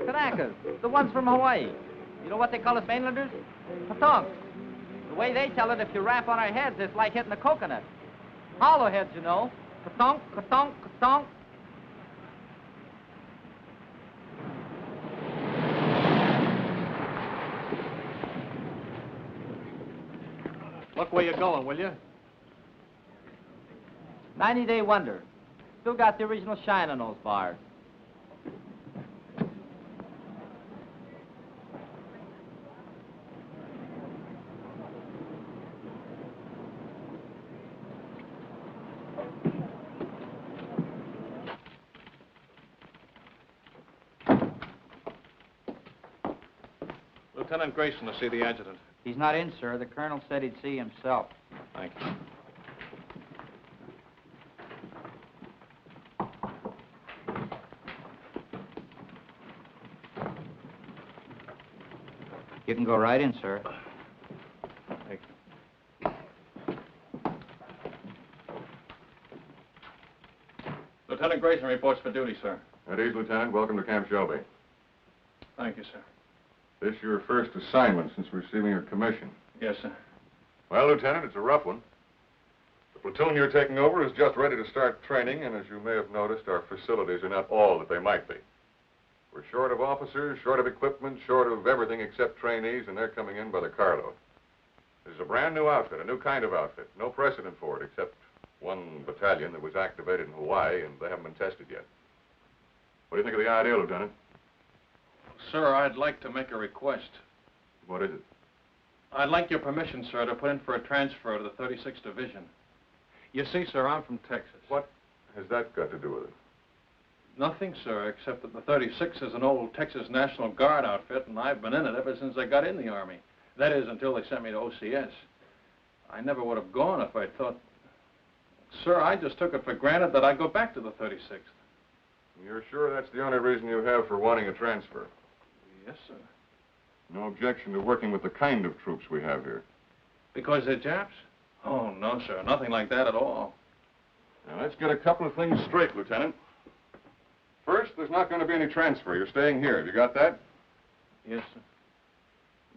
Kanakas, the ones from Hawaii. You know what they call us mainlanders? Patonks. The way they tell it, if you rap on our heads, it's like hitting a coconut. Hollow heads, you know. Katonk, katonk, katonk. Look where you're going, will you? 90-day wonder. Still got the original shine on those bars. Lieutenant Grayson to see the adjutant. He's not in, sir. The colonel said he'd see himself. Thank you. You can go right in, sir. Thank you. Lieutenant Grayson reports for duty, sir. At ease, Lieutenant. Welcome to Camp Shelby. Thank you, sir. This your first assignment since receiving your commission? Yes, sir. Well, Lieutenant, it's a rough one. The platoon you're taking over is just ready to start training, and as you may have noticed, our facilities are not all that they might be. We're short of officers, short of equipment, short of everything except trainees, and they're coming in by the carload. This is a brand new outfit, a new kind of outfit. No precedent for it, except one battalion that was activated in Hawaii, and they haven't been tested yet. What do you think of the idea, Lieutenant? Sir, I'd like to make a request. What is it? I'd like your permission, sir, to put in for a transfer to the 36th Division. You see, sir, I'm from Texas. What has that got to do with it? Nothing, sir, except that the 36th is an old Texas National Guard outfit, and I've been in it ever since I got in the Army. That is, until they sent me to OCS. I never would have gone if I'd thought... Sir, I just took it for granted that I'd go back to the 36th. You're sure that's the only reason you have for wanting a transfer? Yes, sir. No objection to working with the kind of troops we have here? Because they're Japs? Oh, no, sir. Nothing like that at all. Now, let's get a couple of things straight, Lieutenant. First, there's not going to be any transfer. You're staying here. Have you got that? Yes, sir.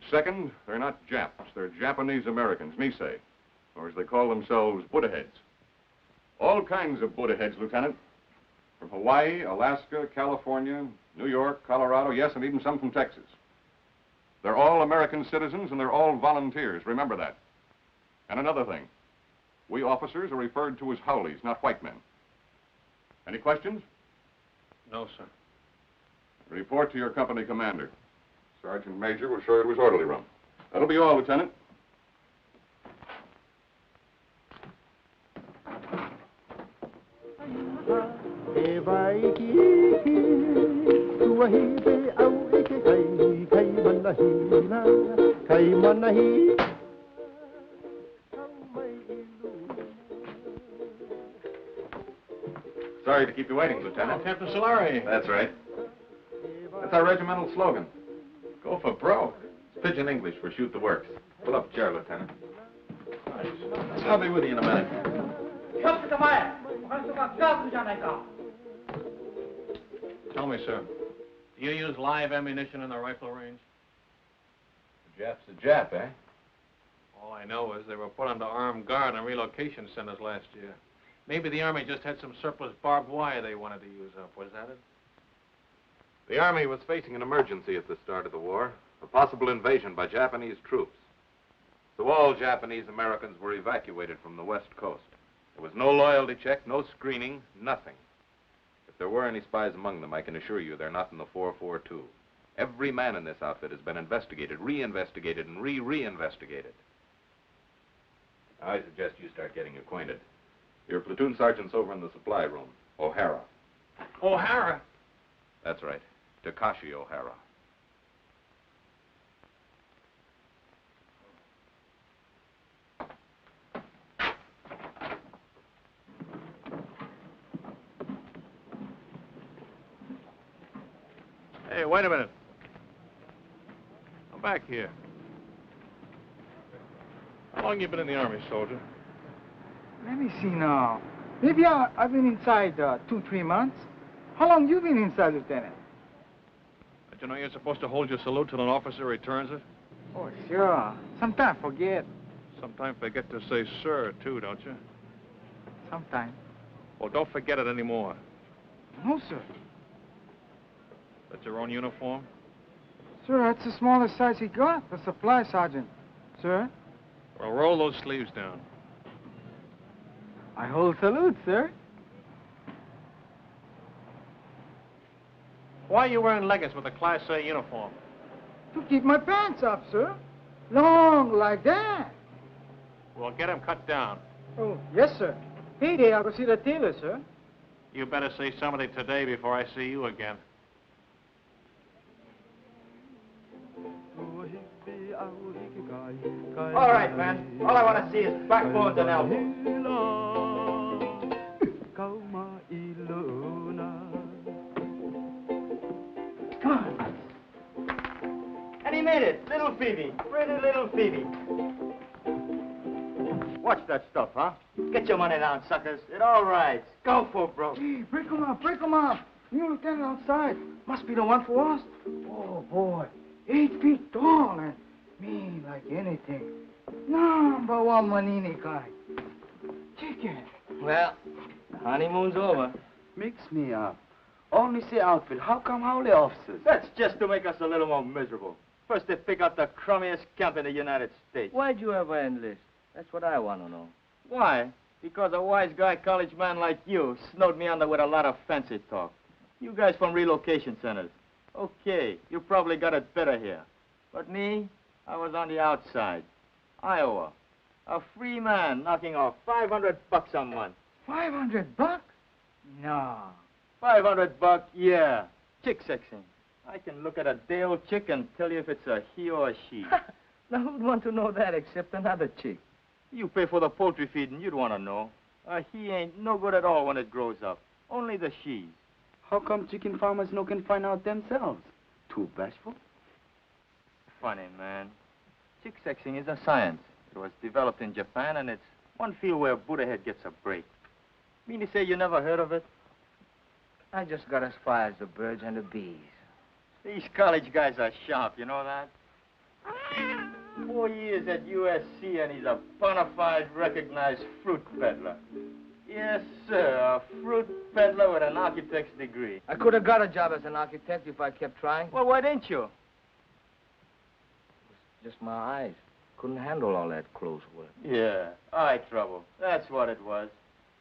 Second, they're not Japs. They're Japanese Americans, Nisei, or as they call themselves, Buddha heads. All kinds of Buddha heads, Lieutenant. From Hawaii, Alaska, California, New York, Colorado, yes, and even some from Texas. They're all American citizens, and they're all volunteers. Remember that. And another thing. We officers are referred to as Howleys, not white men. Any questions? No, sir. Report to your company commander. Sergeant Major will show you to his orderly room. That'll be all, Lieutenant. Sorry to keep you waiting, Lieutenant. Oh, Captain Solari. That's right. That's our regimental slogan. Go for broke. It's pidgin English for shoot the works. Pull up a chair, Lieutenant. I'll be with you in a minute. Tell me, sir, do you use live ammunition in the rifle range? The Jap's a Jap, eh? All I know is they were put under armed guard in relocation centers last year. Maybe the Army just had some surplus barbed wire they wanted to use up. Was that it? The Army was facing an emergency at the start of the war, a possible invasion by Japanese troops. So all Japanese Americans were evacuated from the West Coast. There was no loyalty check, no screening, nothing. If there were any spies among them, I can assure you they're not in the 442. Every man in this outfit has been investigated, re-investigated, and re-re-investigated. I suggest you start getting acquainted. Your platoon sergeant's over in the supply room, O'Hara. O'Hara? That's right, Takashi O'Hara. Hey, wait a minute. back here. How long you been in the Army, soldier? Let me see now. Maybe I've been inside 2-3 months. How long you been inside, Lieutenant? Don't you know you're supposed to hold your salute till an officer returns it? Oh, sure. Sometimes forget. Sometimes forget to say sir, too, don't you? Sometimes. Well, don't forget it anymore. No, sir. That's your own uniform? Sir, that's the smallest size he got, the supply sergeant. Sir? Well, roll those sleeves down. I hold salute, sir. Why are you wearing leggings with a Class A uniform? To keep my pants up, sir. Long like that. Well, get them cut down. Oh, yes, sir. Hey there, I'll go see the tailor, sir. You better see somebody today before I see you again. All right, man. All I want to see is backbones and elbows. Come on. And he made it. Little Phoebe. Pretty little Phoebe. Watch that stuff, huh? Get your money down, suckers. It all rides. Go for it, bro. Hey, break 'em up, break 'em up. New lieutenant outside. Must be the one for us. Oh, boy. 8 feet tall and mean like anything. Number one Manini guy. Chicken. Well, the honeymoon's over. Mix me up. Only say outfit. How come hourly officers? That's just to make us a little more miserable. First they pick out the crummiest camp in the United States. Why'd you ever enlist? That's what I want to know. Why? Because a wise guy college man like you snowed me under with a lot of fancy talk. You guys from relocation centers. Okay, you probably got it better here. But me, I was on the outside. Iowa. A free man knocking off $500 a month. $500? No. $500, yeah. Chick sexing. I can look at a day-old chick and tell you if it's a he or a she. Now, who'd want to know that except another chick? You pay for the poultry feeding, you'd want to know. He ain't no good at all when it grows up. Only the she's. How come chicken farmers no can find out themselves? Too bashful? Funny, man. Chick sexing is a science. It was developed in Japan, and it's one field where Buddha head gets a break. Mean to say you never heard of it? I just got as far as the birds and the bees. These college guys are sharp, you know that? 4 years at USC, and he's a bona fide recognized fruit peddler. Yes, sir, a fruit peddler with an architect's degree. I could have got a job as an architect if I kept trying. Well, why didn't you? Just my eyes. Couldn't handle all that close work. Yeah, eye trouble. That's what it was.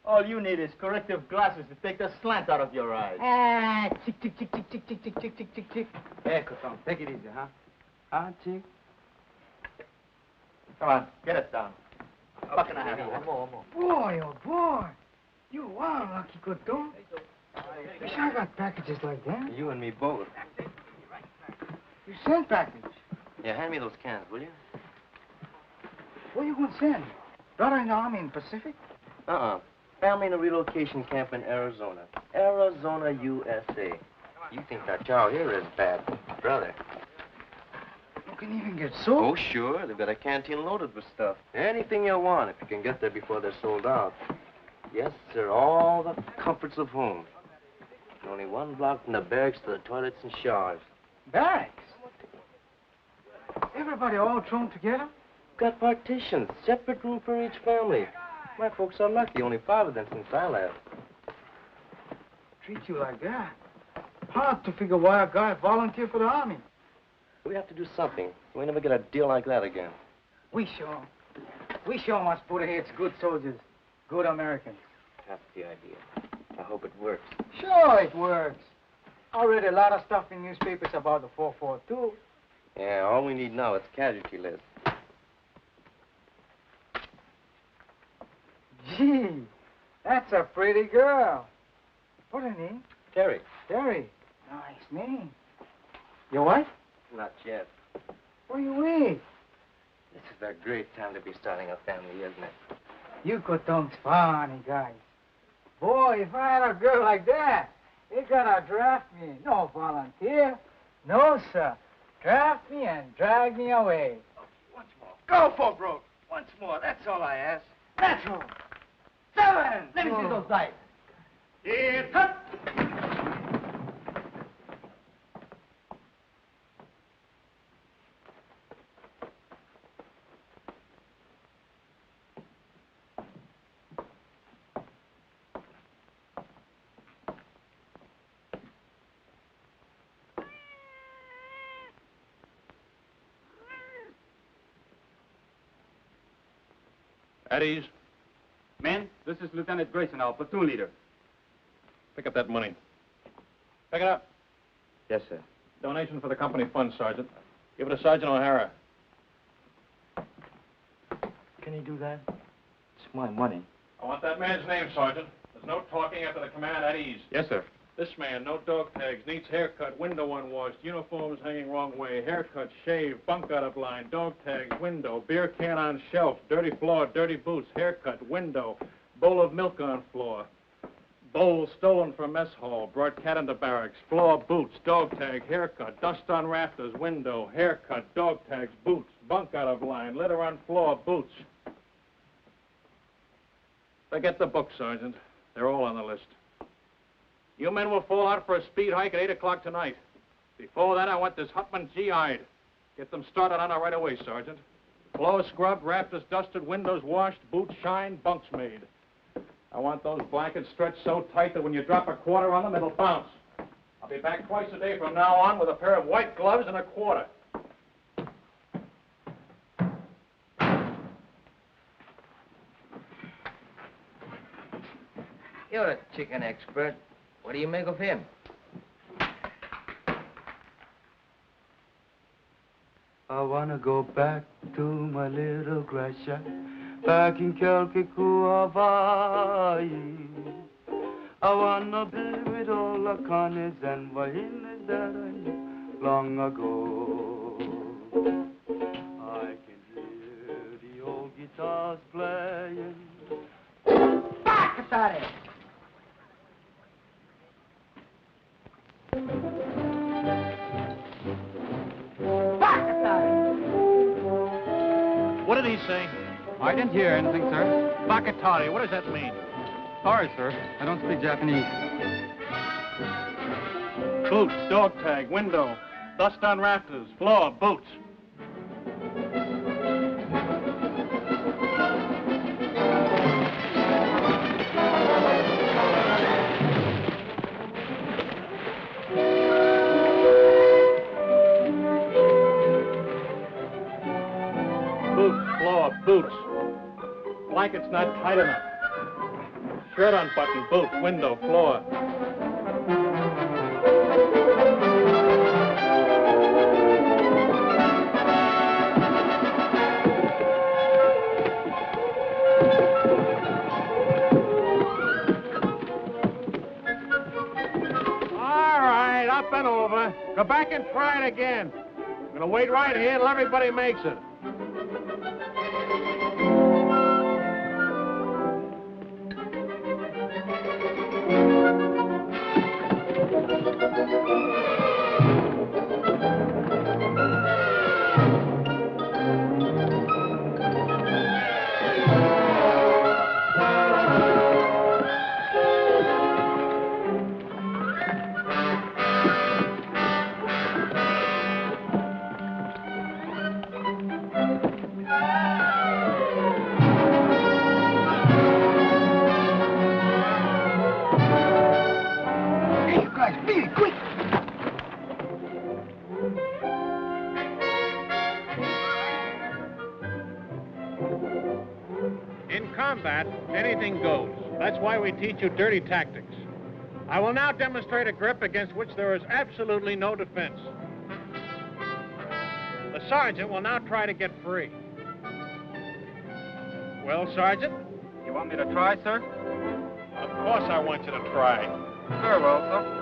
All you need is corrective glasses to take the slant out of your eyes. Ah, chick, chick, chick, chick, chick, chick, chick, chick, chick, chick, chick. Hey, Coton, take it easy, huh? Ah, chick. Come on, get it down. Buck and a half. One more. Boy, oh, boy. You are lucky, Coton. Wish I got packages like that. You and me both. You send package. Yeah, hand me those cans, will you? Where you gonna send? Brother in the Army in Pacific? Family in a relocation camp in Arizona. Arizona, USA. You think that chow here is bad, brother. You can even get soap. Oh, sure. They've got a canteen loaded with stuff. Anything you want if you can get there before they're sold out. Yes, sir. All the comforts of home. And only one block from the barracks to the toilets and showers. Barracks? Everybody all thrown together? Got partitions. Separate room for each family. My folks are lucky. Only 5 of them since I left. Treat you like that. Hard to figure why a guy volunteered for the Army. We have to do something. We never get a deal like that again. We sure must put heads good soldiers, good Americans. That's the idea. I hope it works. Sure it works. I read a lot of stuff in newspapers about the 442. Yeah, all we need now is casualty list. Gee, that's a pretty girl. What's her name? Terry. Terry. Nice name. Your wife? Not yet. What do you wait? This is a great time to be starting a family, isn't it? You Coton's funny guys. Boy, if I had a girl like that, they gotta draft me. No volunteer. No, sir. Draft me and drag me away. Once more. Go for broke. Once more. That's all I ask. That's all. 7. Let me see those dice. Here, cut! At ease. Men, this is Lieutenant Grayson, our platoon leader. Pick up that money. Pick it up. Yes, sir. Donation for the company fund, Sergeant. Give it to Sergeant O'Hara. Can you do that? It's my money. I want that man's name, Sergeant. There's no talking after the command. At ease. Yes, sir. This man, no dog tags, needs haircut, window unwashed, uniforms hanging wrong way, haircut, shave, bunk out of line, dog tags, window, beer can on shelf, dirty floor, dirty boots, haircut, window, bowl of milk on floor, bowl stolen from mess hall, brought cat into barracks, floor, boots, dog tag, haircut, dust on rafters, window, haircut, dog tags, boots, bunk out of line, litter on floor, boots. Forget the book, Sergeant. They're all on the list. You men will fall out for a speed hike at 8 o'clock tonight. Before that, I want this Hutman GI'd. Get them started on it right away, Sergeant. Floor scrubbed, rafters dusted, windows washed, boots shined, bunks made. I want those blankets stretched so tight that when you drop a quarter on them, it'll bounce. I'll be back twice a day from now on with a pair of white gloves and a quarter. You're a chicken expert. What do you make of him? I wanna go back to my little grass shack back in Kelkiku, Hawaii. I wanna be with all the Connies and Wahinas that I knew long ago. I can hear the old guitars playing. Back at it! What did he say? I didn't hear anything, sir. Bakatari, what does that mean? Sorry, sir. I don't speak Japanese. Boots, dog tag, window, dust on rafters, floor, boots. Boots. Blanket's not tight enough. Shirt unbuttoned, boots, window, floor. All right, up and over. Go back and try it again. I'm gonna wait right here till everybody makes it. Anything goes. That's why we teach you dirty tactics. I will now demonstrate a grip against which there is absolutely no defense. The sergeant will now try to get free. Well, Sergeant? You want me to try, sir? Of course I want you to try. Very well, sir.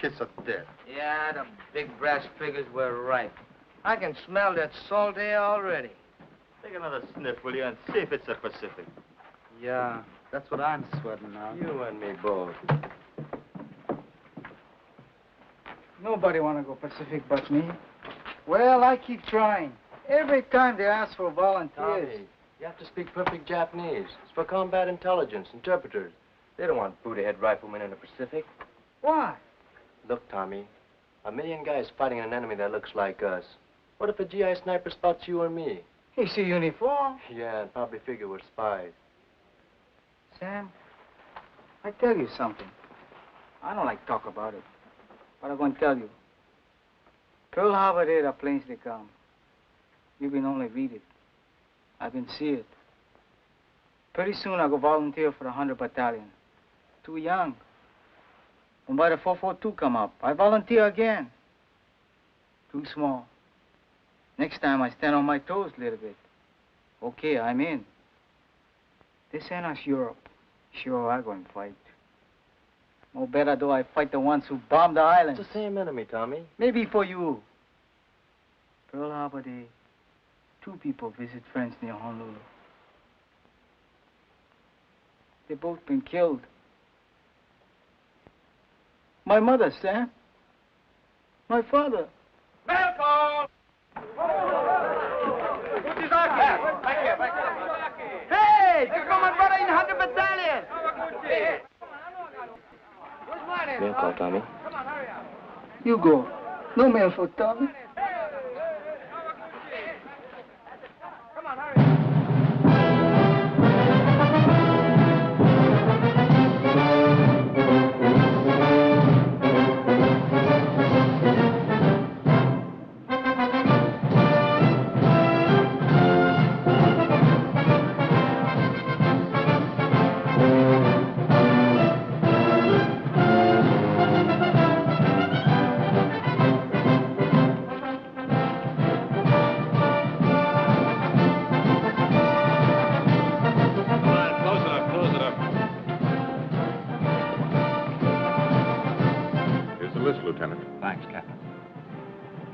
kiss of death. Yeah, the big brass figures were right. I can smell that salt air already. Take another sniff, will you, and see if it's the Pacific. Yeah, that's what I'm sweating now. You and me both. Nobody want to go Pacific but me. Well, I keep trying. Every time they ask for volunteers. Tommy, you have to speak perfect Japanese. It's for combat intelligence, interpreters. They don't want Buddha-head riflemen in the Pacific. Why? Look, Tommy, 1,000,000 guys fighting an enemy that looks like us. What if a GI sniper spots you or me? He see uniform. Yeah, and probably figure we're spies. Sam, I tell you something. I don't like talk about it, but I'm going to tell you. Pearl Harbor there, the planes they come. You can only read it. I can see it. Pretty soon I'll go volunteer for the 100 Battalion. Too young. When by the 442 come up, I volunteer again. Too small. Next time I stand on my toes a little bit. Okay, I'm in. They send us Europe. Sure, I'm going to fight. No better do I fight the ones who bombed the island. It's the same enemy, Tommy. Maybe for you. Pearl Harbor Day, 2 people visit friends near Honolulu. They both been killed. My mother, Sam. My father. Malcolm! Hey, there come my brother in 100 Battalion! Mail call, Tommy. You go. No mail for Tommy.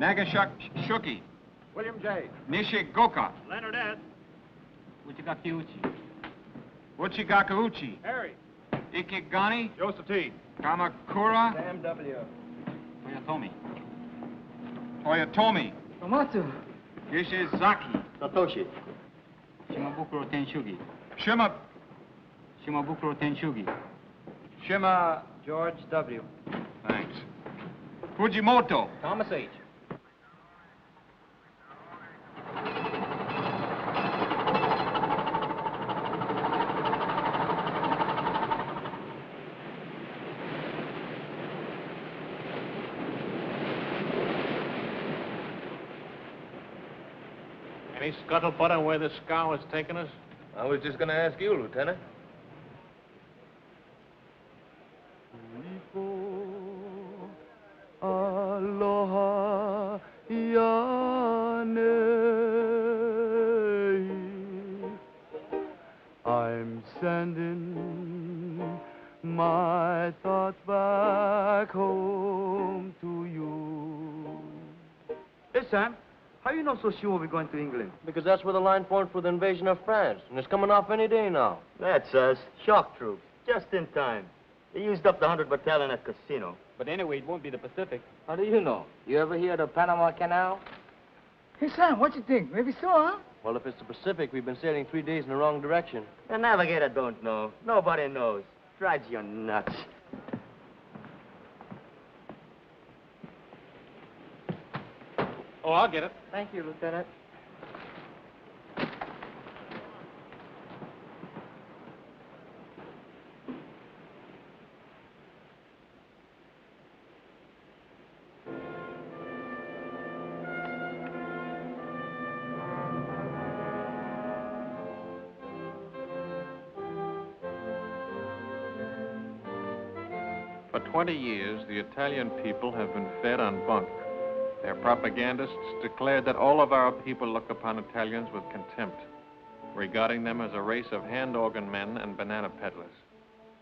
Nagashuki. William J. Nishigoka. Leonard S. Uchigakiuchi. Uchigakauchi. Harry. Ikigani. Joseph T. Kamakura. Sam W. Toyotomi. Toyotomi. Tomatsu. Yishizaki. Satoshi. Shimabukuro Tenshugi. Shima. Shimabukuro Tenshugi. Shima. George W. Thanks. Fujimoto. Thomas H. Any scuttlebutt on where this scow is taking us? I was just going to ask you, Lieutenant. Aloha Yane. I'm sending my thoughts back home to you. Hey, Sam. How you know so sure we're going to England? Because that's where the line formed for the invasion of France, and it's coming off any day now. That's us. Shock troops. Just in time. They used up the 100 Battalion at Casino. But anyway, it won't be the Pacific. How do you know? You ever hear of the Panama Canal? Hey, Sam, what you think? Maybe so, huh? Well, if it's the Pacific, we've been sailing 3 days in the wrong direction. The navigator don't know. Nobody knows. Drives you nuts. Oh, I'll get it. Thank you, Lieutenant. For 20 years, the Italian people have been fed on bunk. Their propagandists declared that all of our people look upon Italians with contempt, regarding them as a race of hand organ men and banana peddlers.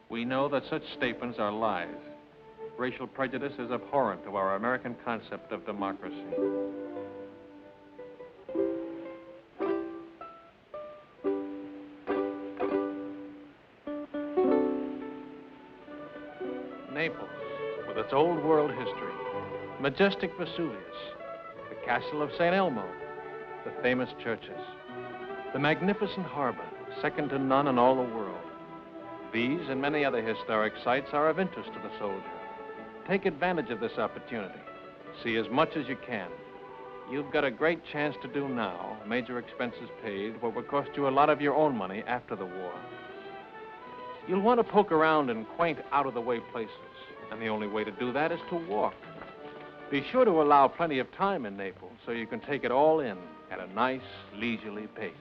We know that such statements are lies. racial prejudice is abhorrent to our American concept of democracy. Naples, with its old world history, majestic Vesuvius, the castle of St. Elmo, the famous churches, the magnificent harbor, second to none in all the world. These and many other historic sites are of interest to the soldier. Take advantage of this opportunity. See as much as you can. You've got a great chance to do now, major expenses paid, what will cost you a lot of your own money after the war. You'll want to poke around in quaint, out-of-the-way places, and the only way to do that is to walk. Be sure to allow plenty of time in Naples so you can take it all in at a nice, leisurely pace.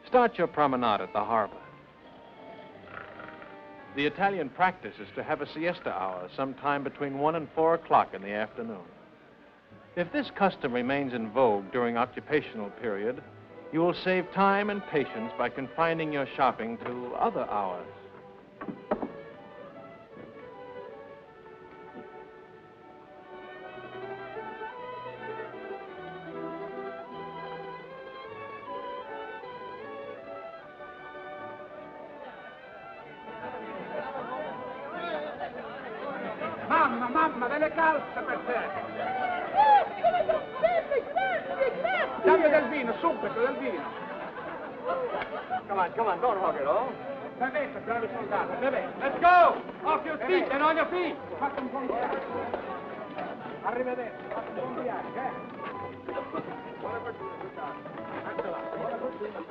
Start your promenade at the harbor. The Italian practice is to have a siesta hour sometime between 1 and 4 o'clock in the afternoon. If this custom remains in vogue during occupational period, you will save time and patience by confining your shopping to other hours. Mamma, delle calze per te! Dammi del vino, subito, del vino! Come on, don't hug it, oh? Bevete, bravi soldati, bevete! Let's go! Off your feet and on your feet! Fate un buon viaggio! Arrivederci, fate un buon viaggio, eh? Buona fortuna, soldati! Anche là, buona fortuna!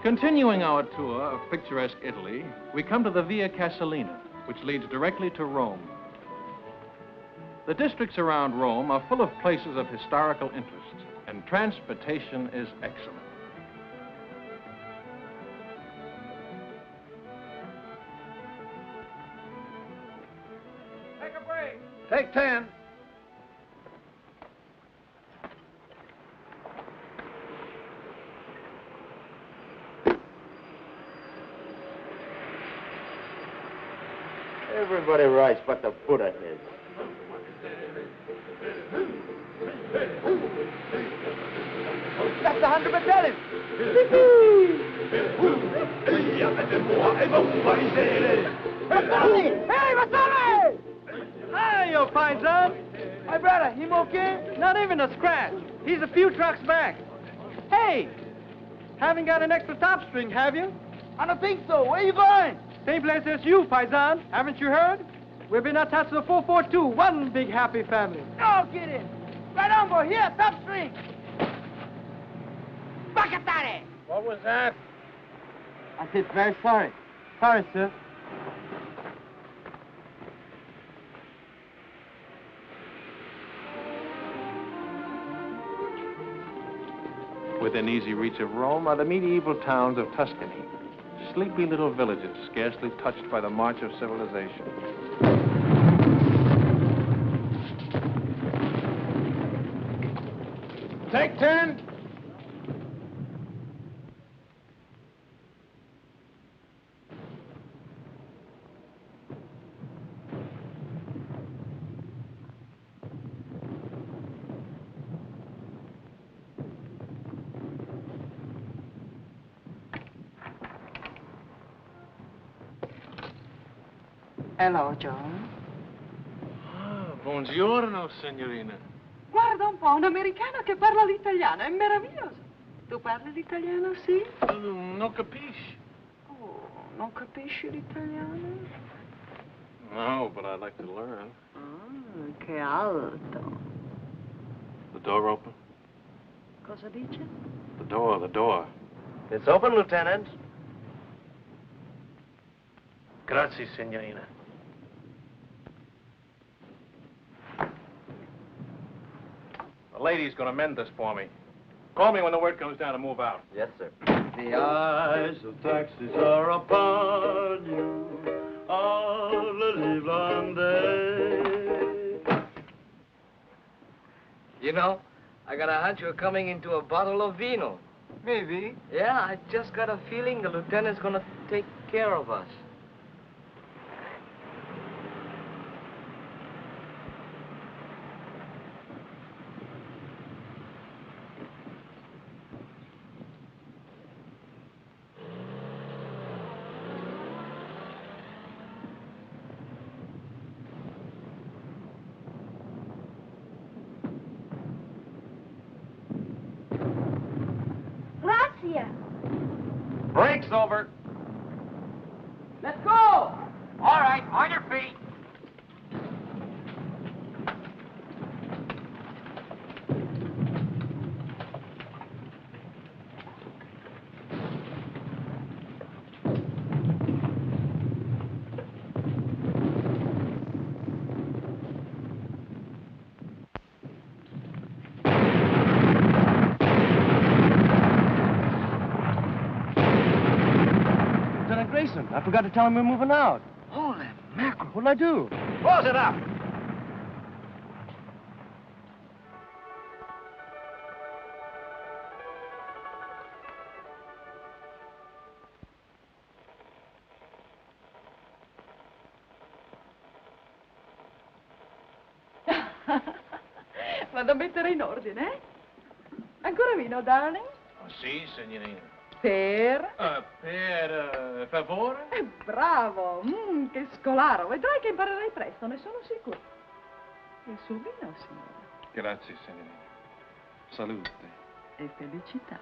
Continuing our tour of picturesque Italy, we come to the Via Casalina, which leads directly to Rome. The districts around Rome are full of places of historical interest, and transportation is excellent. Take a break! Take 10. Everybody rides but the Buddha heads. That's the 100 battalion! Hey, Vasari! Hi, you fine son. My brother, him okay? Not even a scratch. He's a few trucks back. Hey, haven't got an extra top string, have you? I don't think so. Where you going? Same place as you, Paisan. Haven't you heard? We've been attached to the 442, one big happy family. No kidding. Right on, boy. Here, top string. Bakatare! What was that? I said very sorry. Sorry, sir. Within easy reach of Rome are the medieval towns of Tuscany. Sleepy little villages, scarcely touched by the march of civilization. Take 10. Hello, John. Ah, buongiorno, signorina. Guarda un po', un americano che parla l'italiano, è meraviglioso. Tu parli l'italiano, sì? Non capisci? Oh, non capisci l'italiano? No, but I'd like to learn. Ah, che alto. The door open? Cosa dice? The door. It's open, Lieutenant. Grazie, signorina. The lady's gonna mend this for me. Call me when the word comes down to move out. Yes, sir. The eyes of taxis are upon you all the livelong day. You know, I got a hunch you're coming into a bottle of vino. Maybe. Yeah, I just got a feeling the lieutenant's gonna take care of us. ya. Break's over. Let's go! All right, on your feet. Lieutenant Grayson, I forgot to tell him we're moving out. Holy mackerel. What'll I do? Close it up. Vado a mettere in ordine, eh? Ancora vino, darling? Oh, sì, signorina. Per? Per favore? Bravo! Che scolaro! Vedrai che imparerai presto, ne sono sicuro. Il suo vino, signore. Grazie, signorina. Salute. E felicità.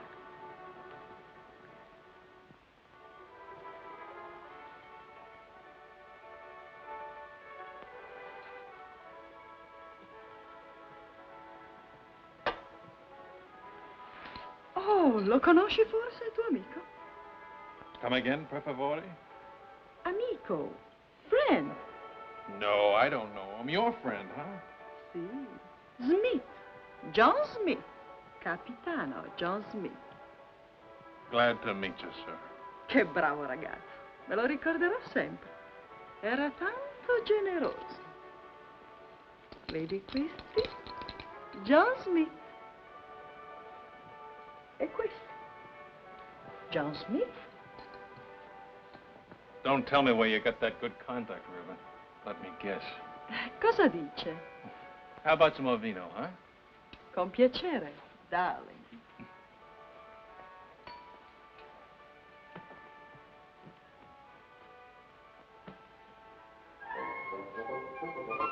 Oh, lo conosci forse, il tuo amico? Come again, per favore? Amico. Friend. No, I don't know him. Your friend, huh? Sì. Smith. John Smith. Capitano John Smith. Glad to meet you, sir. Che bravo ragazzo. Me lo ricorderò sempre. Era tanto generoso. Vedi questi? John Smith. E questo? John Smith. Don't tell me where you got that good contact ribbon. Let me guess. Cosa dice? How about some more vino, huh? Con piacere, darling.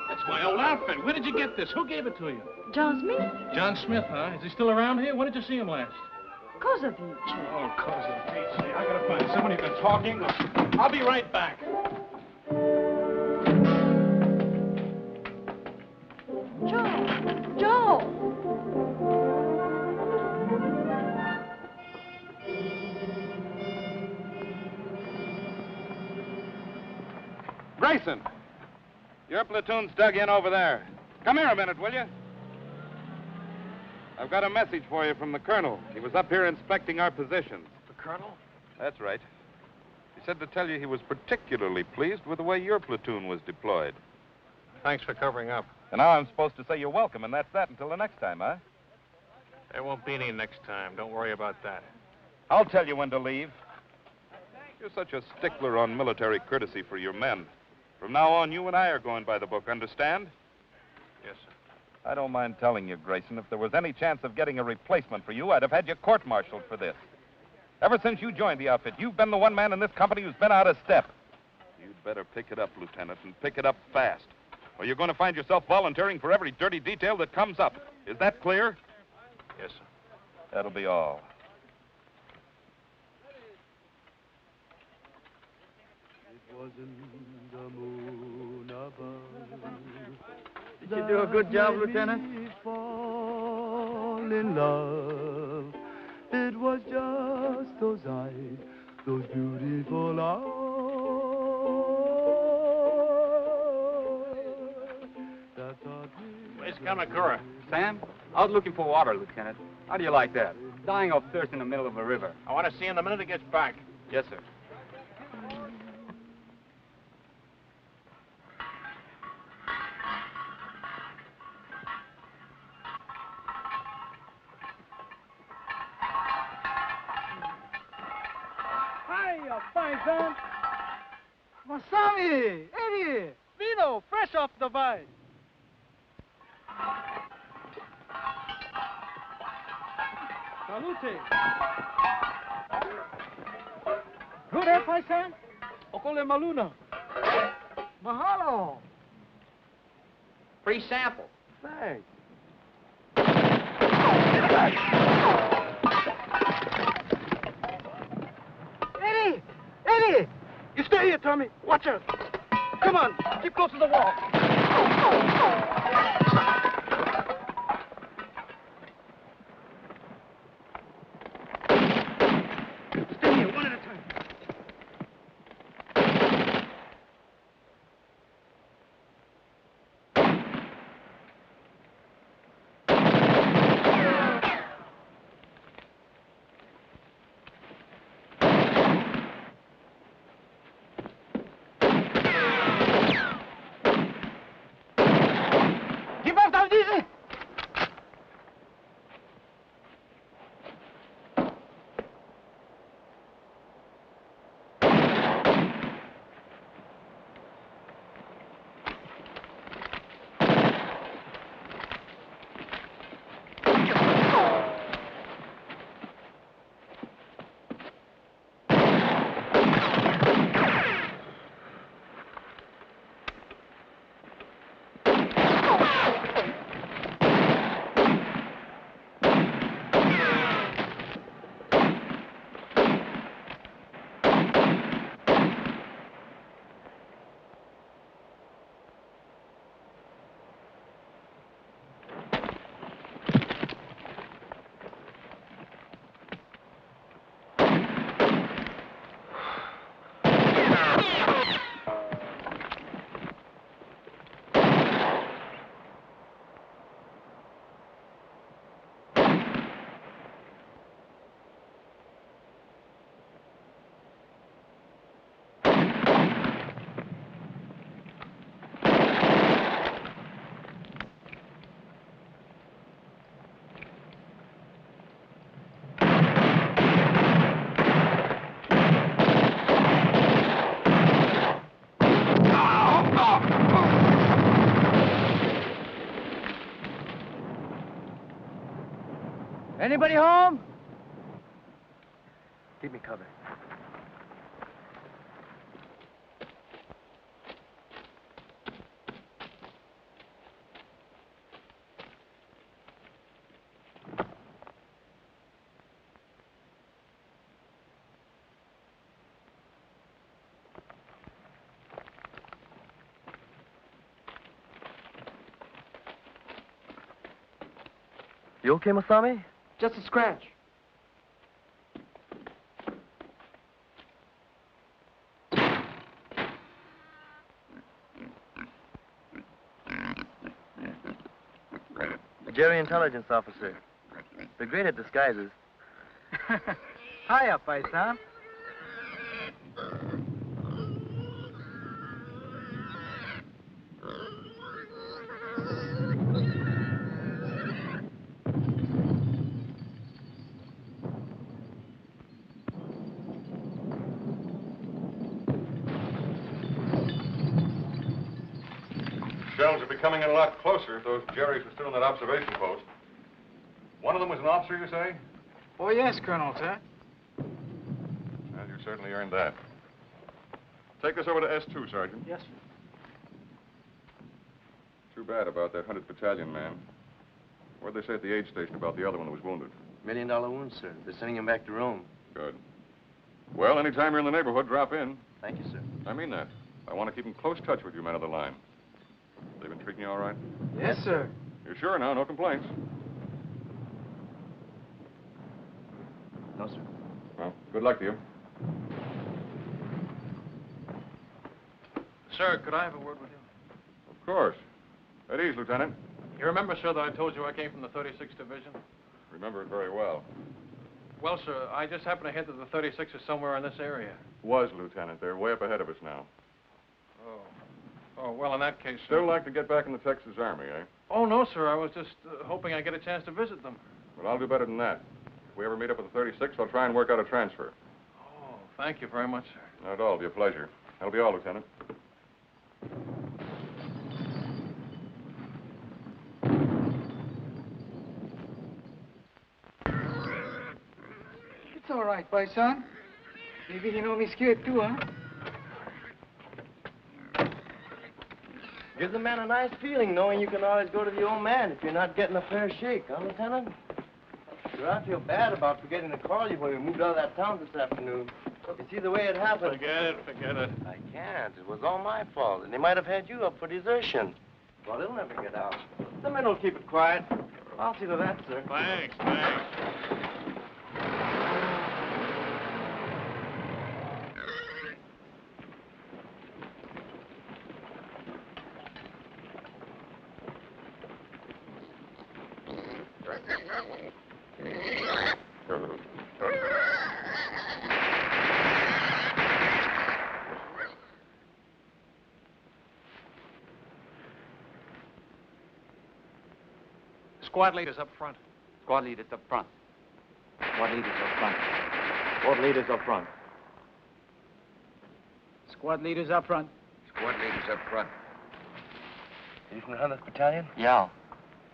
That's my old outfit. Where did you get this? Who gave it to you? John Smith? John Smith, huh? Is he still around here? When did you see him last? Cosa dice? Oh, cosa dice. I gotta find someone who can talk English. I'll be right back. Joe! Grayson, your platoon's dug in over there. Come here a minute, will you? I've got a message for you from the colonel. He was up here inspecting our positions. The colonel? That's right. He said to tell you he was particularly pleased with the way your platoon was deployed. Thanks for covering up. And now I'm supposed to say you're welcome, and that's that until the next time, huh? There won't be any next time. Don't worry about that. I'll tell you when to leave. You're such a stickler on military courtesy for your men. From now on, you and I are going by the book, understand? Yes, sir. I don't mind telling you, Grayson, if there was any chance of getting a replacement for you, I'd have had you court-martialed for this. Ever since you joined the outfit, you've been the one man in this company who's been out of step. You'd better pick it up, Lieutenant, and pick it up fast. Or you're going to find yourself volunteering for every dirty detail that comes up. Is that clear? Yes, sir. That'll be all. It wasn't the moon above. Did you do a good job, Lieutenant? Fall in love. It was just those eyes, those beautiful eyes. Where's Kamakura? Sam, out looking for water, Lieutenant. How do you like that? Dying of thirst in the middle of a river. I want to see him the minute he gets back. Yes, sir. Hiya, fine son. Masami, Eddie, vino, fresh off the vine. Salute. Good, eh, paisan? Okole maluna. Mahalo. Free sample. Thanks. Steady! You stay here, Tommy. Watch out. Come on, keep close to the wall. Stay here, one at a time. Anybody home? Keep me covered. You okay, Masami? Just a scratch. A Jerry intelligence officer. They're great at disguises. Hiya, paisan. Shells are becoming in a lot closer if those Jerrys were still in that observation post. One of them was an officer, you say? Oh, yes, Colonel, sir. Well, you certainly earned that. Take this over to S2, Sergeant. Yes, sir. Too bad about that 100th Battalion man. What'd they say at the aid station about the other one that was wounded? $1 million wound, sir. They're sending him back to Rome. Good. Well, anytime you're in the neighborhood, drop in. Thank you, sir. I mean that. I want to keep in close touch with you men of the line. They've been treating you all right? Yes, sir. You're sure now? No complaints? No, sir. Well, good luck to you. Sir, could I have a word with you? Of course. At ease, Lieutenant. You remember, sir, that I told you I came from the 36th Division? Remember it very well. Well, sir, I just happened to hit that the 36th is somewhere in this area. Was, Lieutenant. They're way up ahead of us now. Oh, well, in that case, Still sir. like to get back in the Texas Army, eh? Oh, no, sir. I was just hoping I'd get a chance to visit them. Well, I'll do better than that. If we ever meet up with the 36th, I'll try and work out a transfer. Oh, thank you very much, sir. Not at all. It'll be a pleasure. That'll be all, Lieutenant. It's all right, paisan. Maybe he know me scared too, huh? Gives the man a nice feeling knowing you can always go to the old man if you're not getting a fair shake, huh, Lieutenant? Sir, I feel bad about forgetting to call you when we moved out of that town this afternoon. You see the way it happened. Forget it. I can't. It was all my fault, and they might have had you up for desertion. Well, they'll never get out. The men will keep it quiet. I'll see to that, sir. Thanks. Squad leaders up front. Squad leaders up front. Squad leaders up front. Squad leaders up front. Squad leaders up front. Squad leaders up front. Are you from the 100th Battalion? Yeah.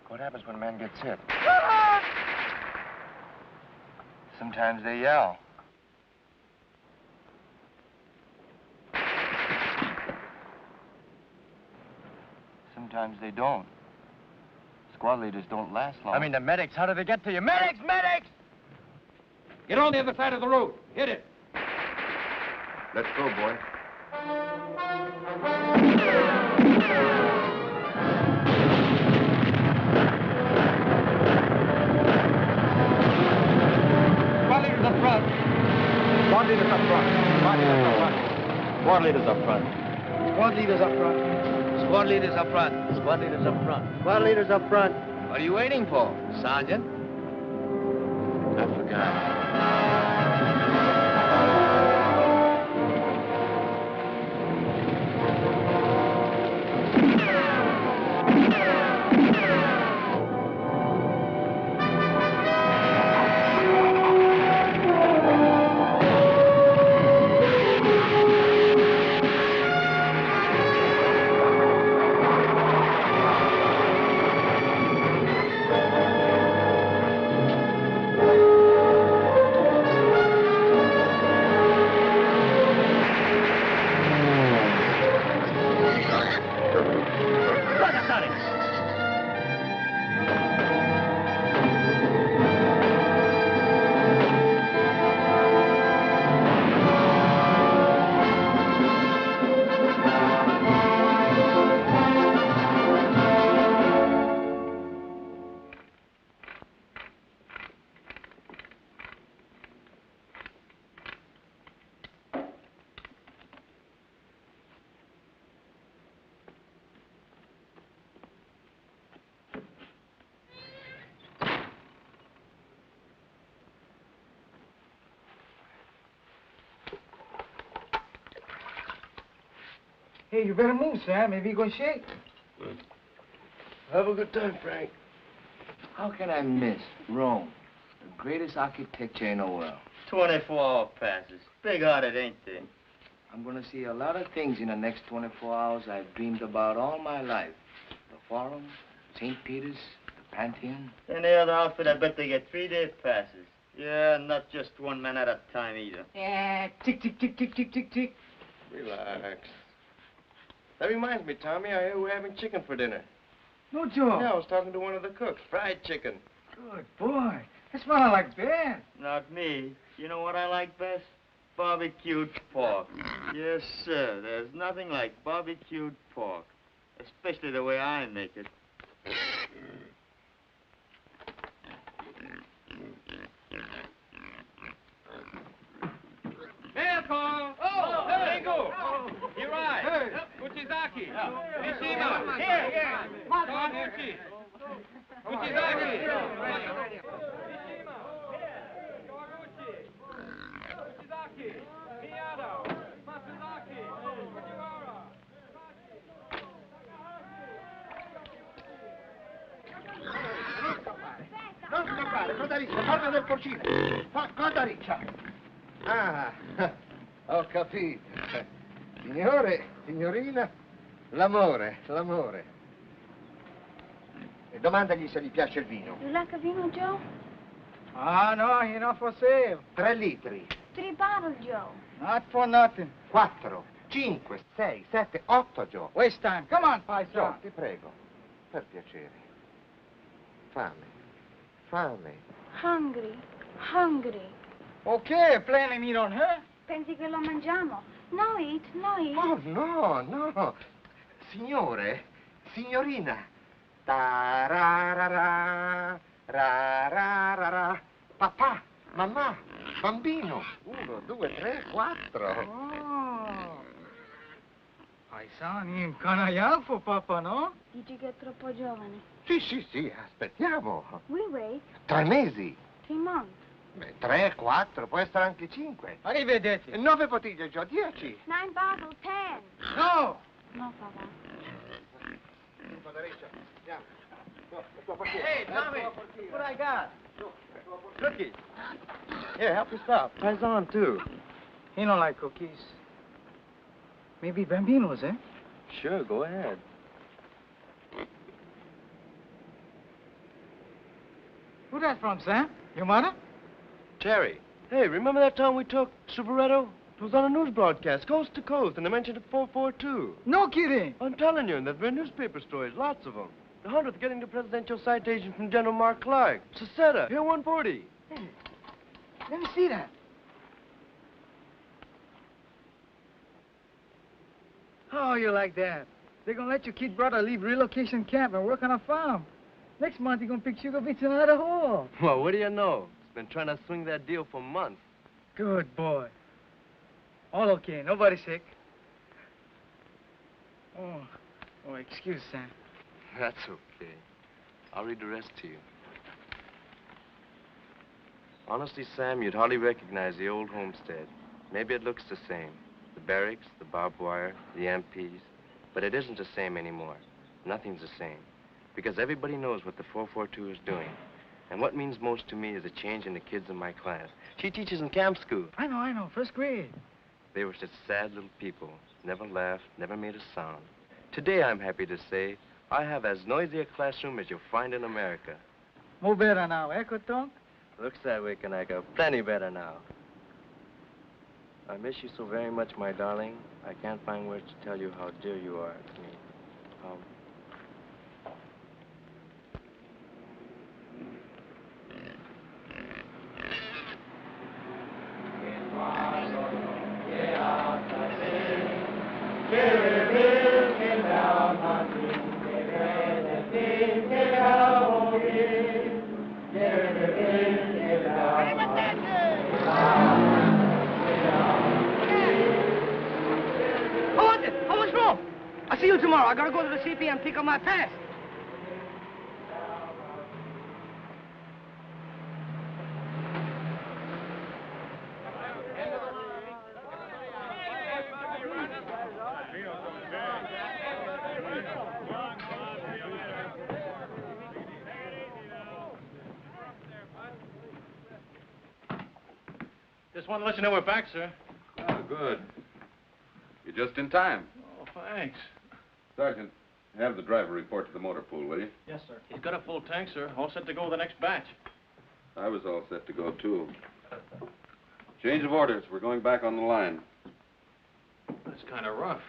What happens when a man gets hit? Sometimes they yell. Sometimes they don't. Squad leaders don't last long. I mean, the medics, how do they get to you? Medics! Medics! Get on the other side of the road. Hit it. Let's go, boy. Squad leaders up front. Squad leaders up front. Squad leaders up front. Squad leaders up front. Squad leaders up front. Squad leaders up front. Squad leaders up front. What are you waiting for, Sergeant? I forgot. Hey, you better move, Sam. Maybe you're going to shake. Have a good time, Frank. How can I miss Rome, the greatest architecture in the world? 24-hour passes. Big-hearted, ain't they? I'm going to see a lot of things in the next 24 hours I've dreamed about all my life. The Forum, St. Peter's, the Pantheon. Any other outfit, I bet they get 3-day passes. Yeah, not just one man at a time either. Yeah, tick, tick, tick, tick, tick, tick, tick. Relax. That reminds me, Tommy, I hear we're having chicken for dinner. No joke. Yeah, I was talking to one of the cooks. Fried chicken. Good boy. That's what I like best. Not me. You know what I like best? Barbecued pork. Yes, sir. There's nothing like barbecued pork. Especially the way I make it. Welcome. Oh, hey. Ringo. Hirai. Hey. Uchizaki. Mishima. Here. Don Uchi. Uchizaki. Mishima. Toruchi. Uchizaki. Miyado. Matsuzaki. Fujiwara. Non scappare, coda riccia, torna del porcino. Coda riccia. Ah, ho capito. Signore, signorina, l'amore. E domandagli se gli piace il vino. You like a vino, Joe? Ah, no, you're not for sale. 3 litri. 3 bottles, Joe. Not for nothing. 4, 5, 6, 7, 8, Joe. Waste time. Come on, Joe, paisa. ti prego, per piacere. Fame. Hungry. Okay, planning meat on her. Pensi che lo mangiamo? No eat. Oh, no. Signore, signorina. Ta-ra-ra-ra, ra-ra-ra-ra. Papà, mamma, bambino. 1, 2, 3, 4. Oh. Paisani, canaial for Papa, no? Dici che è troppo giovane. Sì, aspettiamo. We wait. 3 mesi. 3 months. 3, 4, può essere anche 5. Arrivederci. 9 bottiglie, Gio, 10. 9 bottles, 10. No! No, papà. Hey, Tommy, what I got? Cookies. Here, help yourself. Paisan, too. He don't like cookies. Maybe Bambino's, eh? Sure, go ahead. Who that from, Sam? Your mother? Terry. Hey, remember that time we took Superetto? It was on a news broadcast, coast to coast, and they mentioned it 442. No kidding. I'm telling you, and there've been newspaper stories, lots of them. The 100th getting the presidential citation from General Mark Clark. Seceta, here 140. Hey, let me see that. How you like that? They're gonna let your kid brother leave relocation camp and work on a farm. Next month, you're gonna pick sugar beets in Idaho. Well, what do you know? He's been trying to swing that deal for months. Good boy. All okay, nobody sick. Oh, excuse, Sam. That's okay. I'll read the rest to you. Honestly, Sam, you'd hardly recognize the old homestead. Maybe it looks the same. The barracks, the barbed wire, the MPs. But it isn't the same anymore. Nothing's the same. Because everybody knows what the 442 is doing. And what means most to me is a change in the kids in my class. She teaches in camp school. I know, first grade. They were such sad little people. Never laughed, never made a sound. Today, I'm happy to say, I have as noisy a classroom as you'll find in America. More better now, eh, Kotonk? Looks that way, Kanaka. Plenty better now. I miss you so very much, my darling. I can't find words to tell you how dear you are to me. How much more? I'll see you tomorrow. I gotta go to the CP and pick up my pass. Just wanted to let you know we're back, sir. Oh, good. You're just in time. Oh, thanks. Sergeant, have the driver report to the motor pool, will you? Yes, sir. He's got a full tank, sir. All set to go with the next batch. I was all set to go, too. Change of orders. We're going back on the line. That's kind of rough.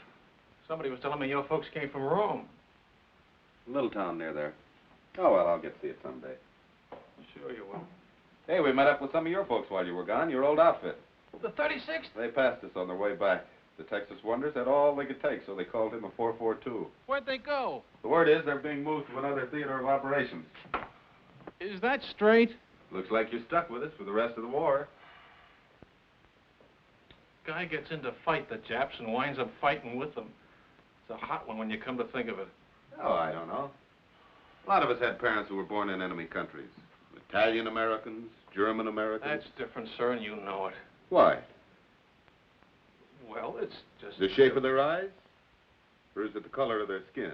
Somebody was telling me your folks came from Rome. Little town near there. Oh, well, I'll get to see it someday. Sure you will. Hey, we met up with some of your folks while you were gone, your old outfit. The 36th? They passed us on their way back. The Texas Wonders had all they could take, so they called him a 442. Where'd they go? The word is they're being moved to another theater of operations. Is that straight? Looks like you're stuck with us for the rest of the war. Guy gets in to fight the Japs and winds up fighting with them. It's a hot one when you come to think of it. Oh, I don't know. A lot of us had parents who were born in enemy countries. Italian Americans, German Americans. That's different, sir, and you know it. Why? Well, it's just... The shape of their eyes? Or is it the color of their skin?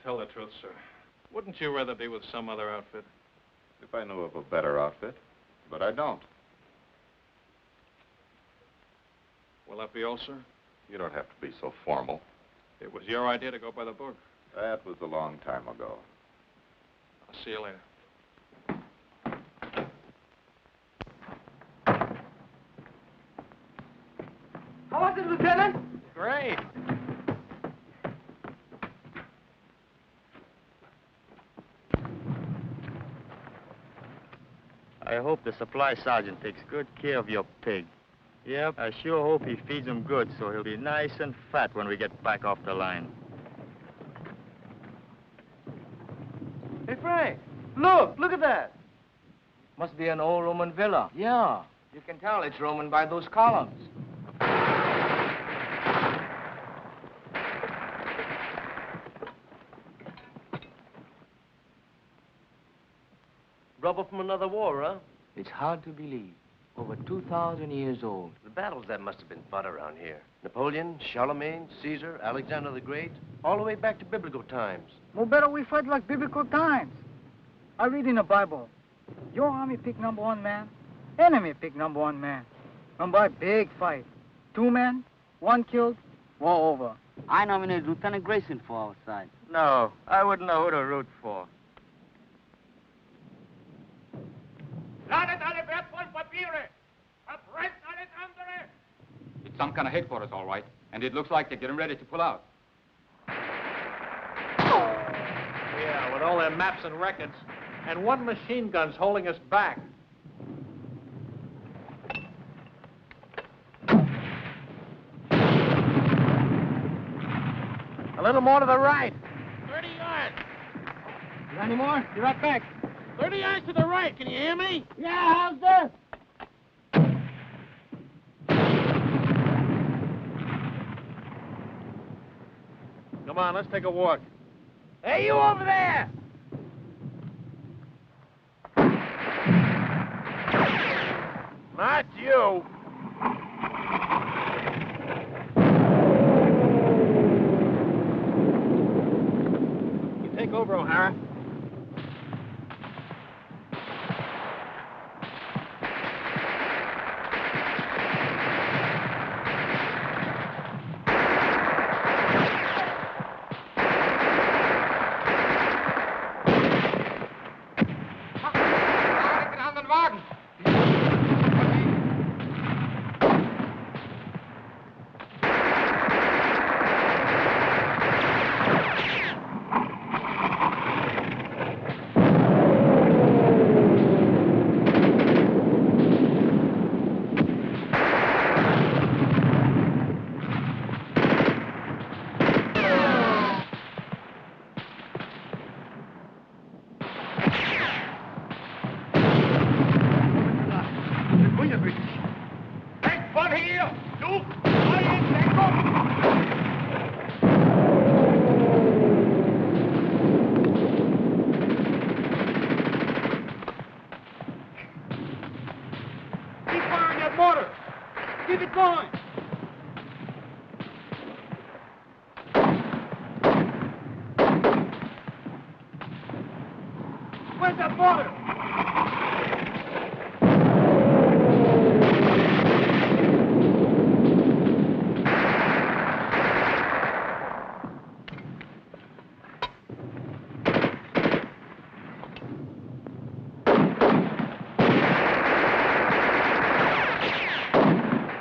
Tell the truth, sir. Wouldn't you rather be with some other outfit? If I knew of a better outfit. But I don't. Will that be all, sir? You don't have to be so formal. It was your idea to go by the book. That was a long time ago. I'll see you later. How was it, Lieutenant? Great. I hope the supply sergeant takes good care of your pig. Yep, I sure hope he feeds him good so he'll be nice and fat when we get back off the line. Hey, Frank, look at that. Must be an old Roman villa. Yeah, you can tell it's Roman by those columns. Rubber from another war, huh? It's hard to believe. Over 2,000 years old. The battles that must have been fought around here. Napoleon, Charlemagne, Caesar, Alexander the Great, all the way back to biblical times. No better we fight like biblical times. I read in the Bible, your army pick number 1 man, enemy pick number 1 man. And by big fight, 2 men, 1 killed, war over. I nominated Lieutenant Grayson for our side. No, I wouldn't know who to root for. It's some kind of headquarters, all right. And it looks like they're getting ready to pull out. Yeah, with all their maps and records. And 1 machine gun's holding us back. A little more to the right. 30 yards. You got any more? Be right back. 30 yards to the right. Can you hear me? Yeah, how's this? Come on, let's take a walk. Hey, you over there! Not you. You take over, O'Hara. Keep it going. Where's that mortar?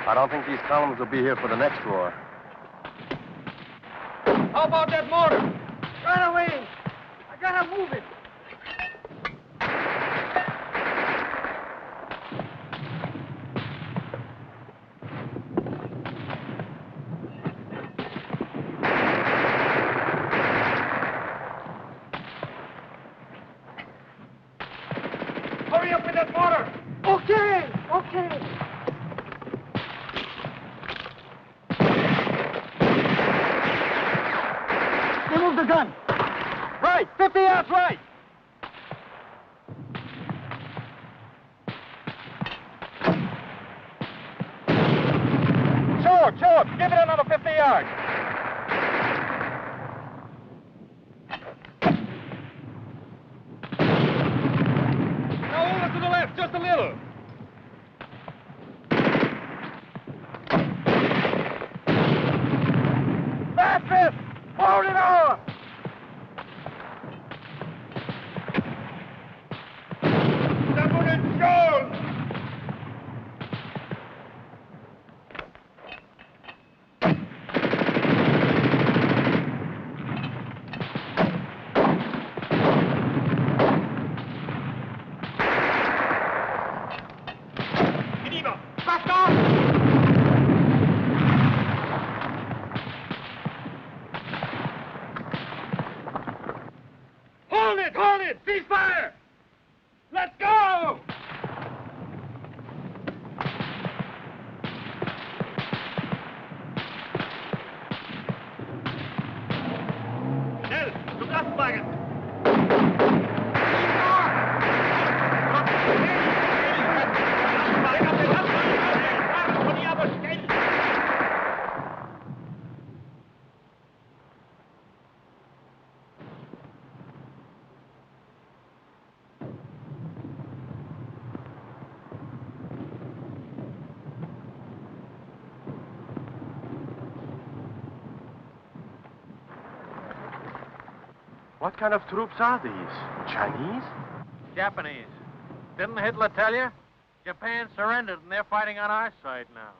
I don't think these columns will be here for the next war. How about that mortar? Right away. I gotta move it. Hurry up with that mortar. Okay, okay. Remove the gun. Right, 50 yards right. Sure. Give it another 50 yards. Now over to the left, just a little. That's it. Hold it on. Double it, Jones. What kind of troops are these? Chinese? Japanese. Didn't Hitler tell you? Japan surrendered and they're fighting on our side now.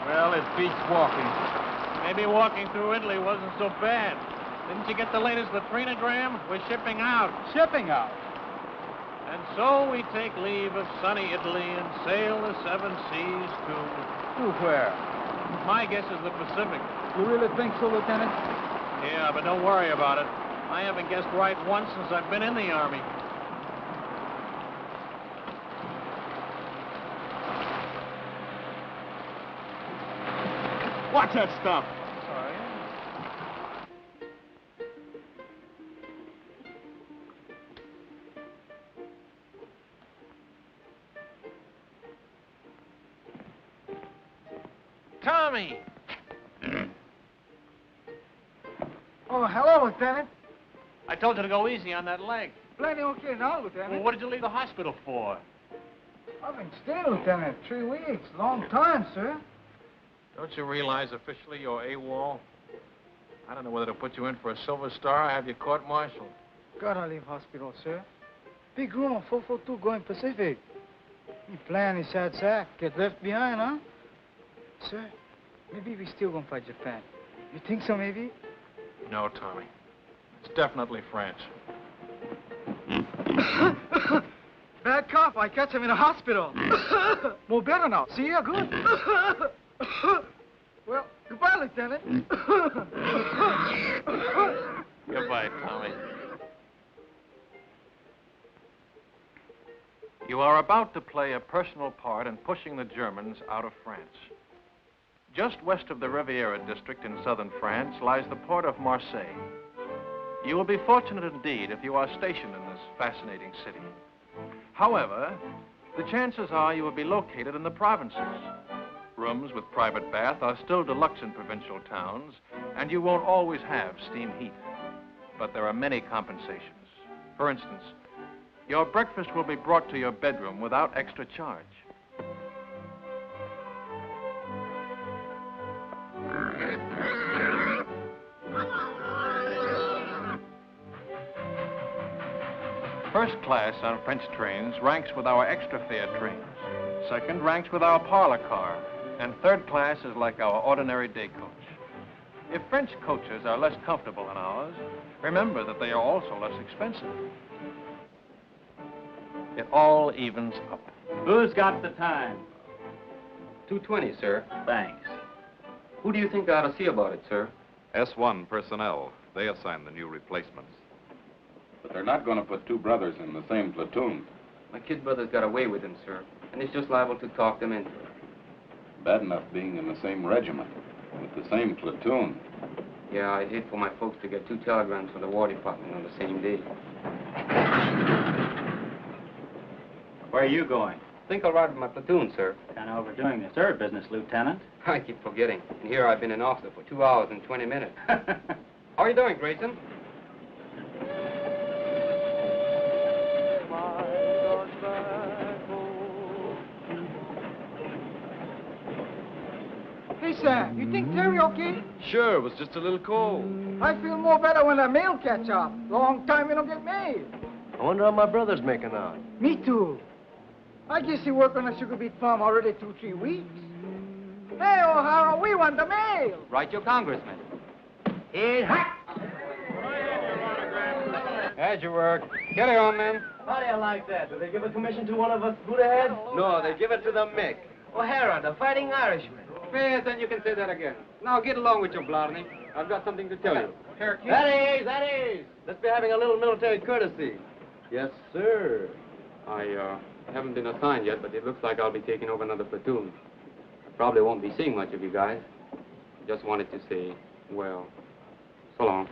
Well, it beats walking. Maybe walking through Italy wasn't so bad. Didn't you get the latest latrinogram? We're shipping out. Shipping out. And so we take leave of sunny Italy and sail the seven seas to... To where? My guess is the Pacific. You really think so, Lieutenant? Yeah, but don't worry about it. I haven't guessed right once since I've been in the Army. Watch that stuff. Sorry. Tommy! Oh, hello, Lieutenant. I told you to go easy on that leg. Plenty okay now, Lieutenant. Well, what did you leave the hospital for? I've been staying, Lieutenant. 3 weeks. Long time, sir. Don't you realize officially you're AWOL? I don't know whether to put you in for a Silver Star or have you court-martialed. Gotta leave hospital, sir. Big room, 442 going Pacific. He plan his sad sack. Get left behind, huh? Sir, maybe we still gonna fight Japan. You think so, maybe? No, Tommy. It's definitely France. Bad cough. I catch him in a hospital. More better now. See ya? Good. Well, goodbye, Lieutenant. Goodbye, Tommy. You are about to play a personal part in pushing the Germans out of France. Just west of the Riviera district in southern France lies the port of Marseille. You will be fortunate indeed if you are stationed in this fascinating city. However, the chances are you will be located in the provinces. Rooms with private bath are still deluxe in provincial towns, and you won't always have steam heat. But there are many compensations. For instance, your breakfast will be brought to your bedroom without extra charge. First class on French trains ranks with our extra fare trains. Second ranks with our parlor car. And third class is like our ordinary day coach. If French coaches are less comfortable than ours, remember that they are also less expensive. It all evens up. Who's got the time? 2:20, sir. Thanks. Who do you think I ought to see about it, sir? S1 personnel. They assign the new replacements. But they're not going to put two brothers in the same platoon. My kid brother's got away with him, sir, and he's just liable to talk them into it. Bad enough being in the same regiment, with the same platoon. Yeah, I'd hate for my folks to get 2 telegrams from the War Department on the same day. Where are you going? Think I'll ride with my platoon, sir. Kind of overdoing the third business, Lieutenant. I keep forgetting. And here I've been an officer for 2 hours and 20 minutes. How are you doing, Grayson? Hey, Sam, you think Terry okay? Sure, it was just a little cold. I feel more better when the mail catch up. Long time we don't get mail. I wonder how my brother's making out. Me too. I guess he worked on a sugar beet farm already 2-3 weeks. Hey, O'Hara, we want the mail. Right, your congressman. How'd you work? Get it on, men. How do you like that? Do they give a commission to one of us Buddha heads? No, they give it to the Mick. O'Hara, the fighting Irishman. Yes, then you can say that again. Now get along with your Blarney. I've got something to tell you. That is. Let's be having a little military courtesy. Yes, sir. I haven't been assigned yet, but it looks like I'll be taking over another platoon. Probably won't be seeing much of you guys. Just wanted to say, well, so long.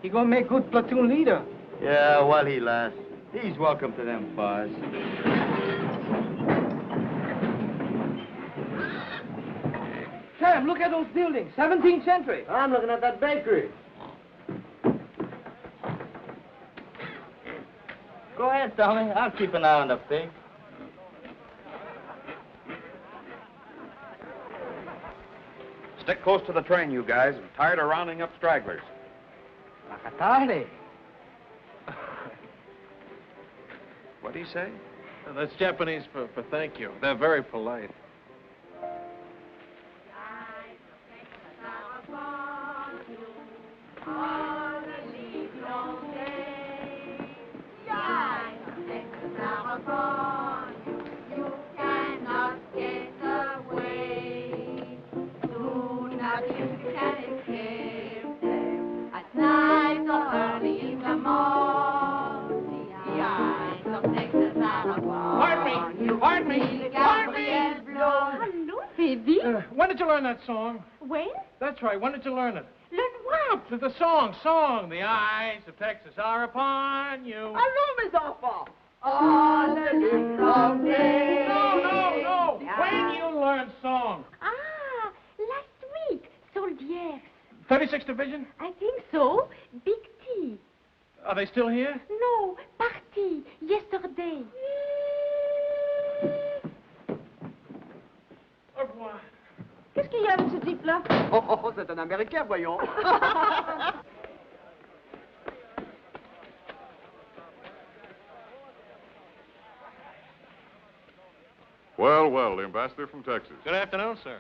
He gonna make good platoon leader. Yeah, while he lasts. He's welcome to them fires. Sam, Sam, look at those buildings. 17th century. I'm looking at that bakery. Go ahead, Tommy. I'll keep an eye on the pig. Stick close to the train, you guys. I'm tired of rounding up stragglers. Makatare. What do you say? That's Japanese for thank you. They're very polite. Hello, baby. When did you learn that song? When? That's right. When did you learn it? Learn what? The song. The eyes of Texas are upon you. Allô, mes enfants. On the different day. No. When you learned song? Ah, last week. Soldiers. 36th Division? I think so. Big T. Are they still here? No, party. Yesterday. Au revoir. Qu'est-ce qu'il y a avec ce type-là? Oh, c'est un Américain, voyons. Well, the ambassador from Texas. Good afternoon, sir.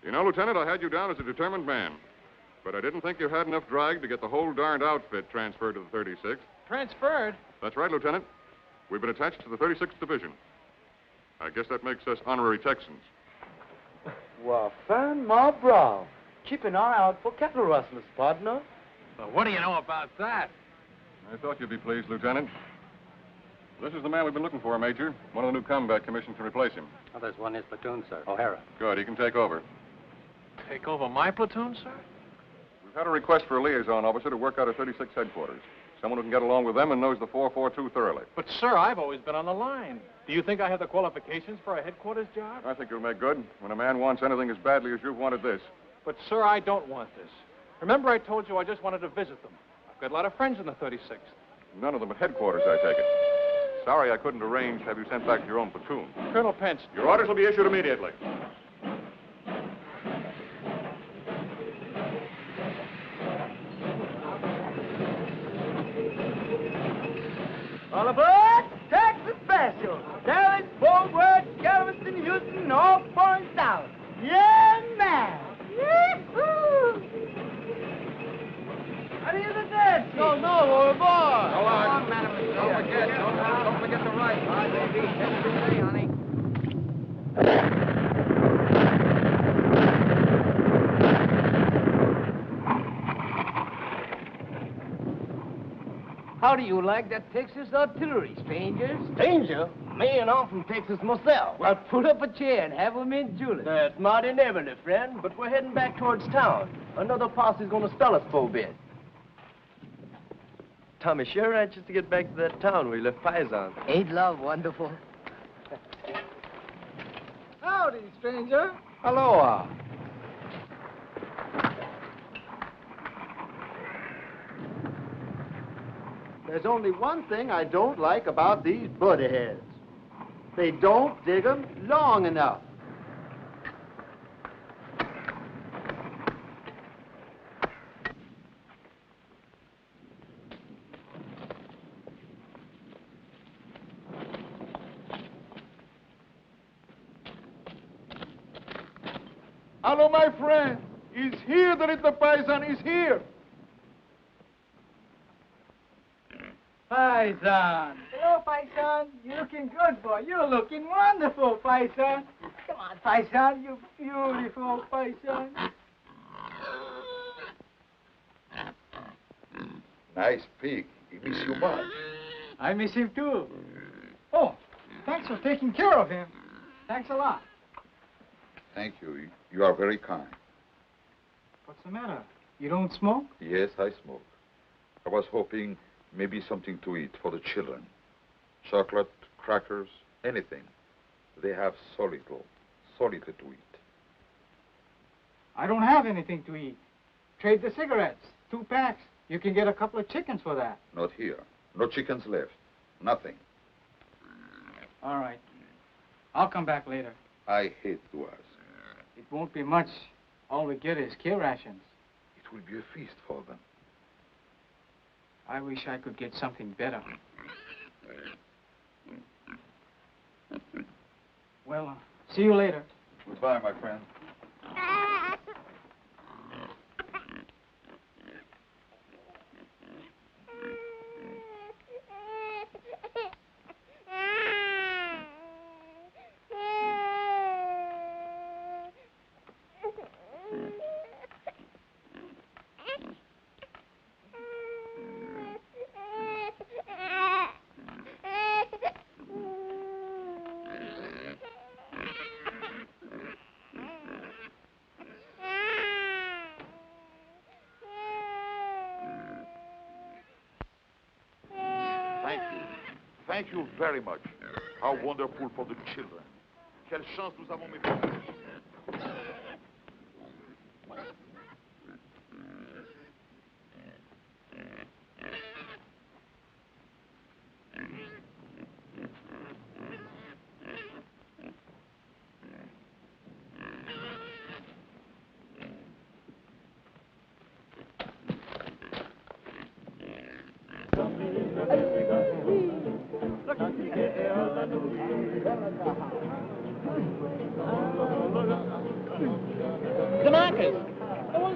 You know, Lieutenant, I had you down as a determined man. But I didn't think you had enough drag to get the whole darned outfit transferred to the 36th. Transferred? That's right, Lieutenant. We've been attached to the 36th Division. I guess that makes us honorary Texans. Well, fan my brow. Keep an eye out for cattle rustlers, partner. Well, what do you know about that? I thought you'd be pleased, Lieutenant. This is the man we've been looking for, Major. One of the new combat commissions to replace him. Oh, there's one in his platoon, sir. O'Hara. Good, he can take over. Take over my platoon, sir? We've had a request for a liaison officer to work out of 36 headquarters. Someone who can get along with them and knows the 442 thoroughly. But, sir, I've always been on the line. Do you think I have the qualifications for a headquarters job? I think you'll make good when a man wants anything as badly as you've wanted this. But, sir, I don't want this. Remember I told you I just wanted to visit them. I've got a lot of friends in the 36th. None of them at headquarters, I take it. Sorry I couldn't arrange to have you sent back to your own platoon. Colonel Pence. Your orders will be issued immediately. All aboard! Texas Special! Dallas, Fort Worth, Galveston, Houston, all points out. Yeah, man! Yee-hoo! How do you the dead? No, all aboard! Go on, madam. Don't forget the right. All right, baby. Hey, honey. How do you like that Texas artillery, strangers? Stranger? Me and I'm from Texas myself. Well, pull up a chair and have 'em in Julius. That's mighty neighborly, friend, but we're heading back towards town. Another posse's gonna stall us for a bit. Tommy sure anxious to get back to that town where he left Paisan. Ain't love wonderful? Howdy, stranger. Aloha. There's only one thing I don't like about these buddy heads. They don't dig 'em long enough. Hello, my friend. He's here, there is the Paisan. He's here. Paisan. Hello, Paisan. You're looking good, boy. You're looking wonderful, Paisan. Come on, Paisan. You're beautiful, Paisan. Nice pig. He miss you much. I miss him, too. Oh, thanks for taking care of him. Thanks a lot. Thank you. You are very kind. What's the matter? You don't smoke? Yes, I smoke. I was hoping maybe something to eat for the children. Chocolate, crackers, anything. They have so little to eat. I don't have anything to eat. Trade the cigarettes. 2 packs. You can get a couple of chickens for that. Not here. No chickens left. Nothing. All right. I'll come back later. I hate to ask. It won't be much. All we get is kill rations. It will be a feast for them. I wish I could get something better. Well, see you later. Goodbye, my friend. Thank you very much. How wonderful for the children. Quelle chance nous avons, mes frères.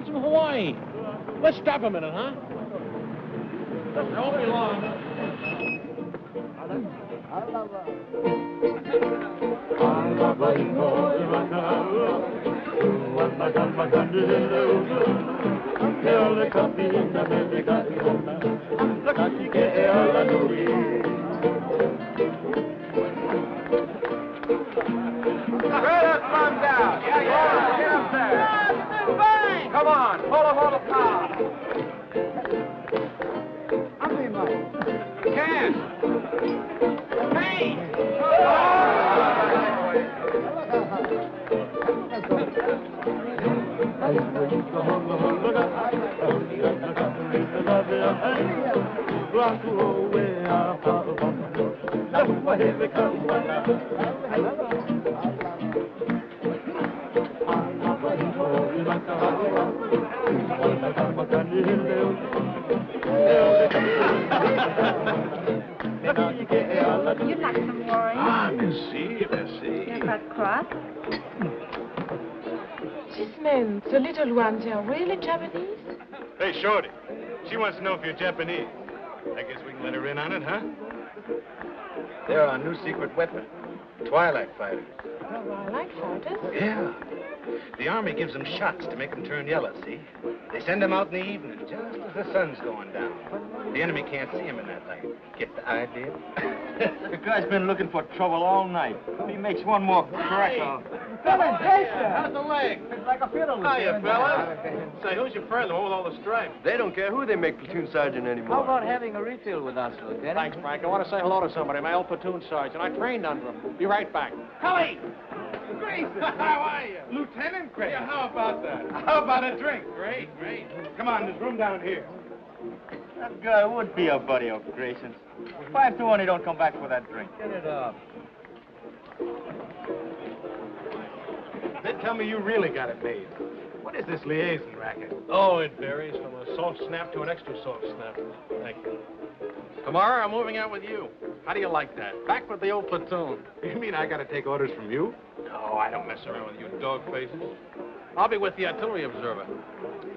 From Hawaii. Let's stop a minute, huh? Don't be long. Come on, hold the car. Cash. Hey! You'd like some wine? Ah, merci, merci. You're not cross? These men, the little ones, are really Japanese? Hey, Shorty. She wants to know if you're Japanese. I guess we can let her in on it, huh? They're our new secret weapon. Twilight fighters. Twilight fighters? Yeah. The Army gives them shots to make them turn yellow, see? They send them out in the evening, just as the sun's going down. The enemy can't see them in that light. Get the idea? The guy's been looking for trouble all night. If he makes one more crack, Fellas, hey, sir. How's the leg? It's like a fiddle. Hiya, fellas. Say, who's your friend, the one with all the stripes? They don't care who they make platoon sergeant anymore. How about having a refill with us, Lieutenant? Thanks, Frank. I want to say hello to somebody, my old platoon sergeant. I trained under him. Be right back. Cully! Grayson! How are you? Lieutenant Grayson. Yeah, how about that? How about a drink? Great, great. Come on, there's room down here. That guy would be a buddy of Grayson's. 5 to 1, he don't come back for that drink. Get it up. They tell me you really got it made. What is this liaison racket? Oh, it varies from a soft snap to an extra soft snap. Thank you. Tomorrow, I'm moving out with you. How do you like that? Back with the old platoon. You mean I got to take orders from you? No, I don't mess around with you dog faces. I'll be with the artillery observer.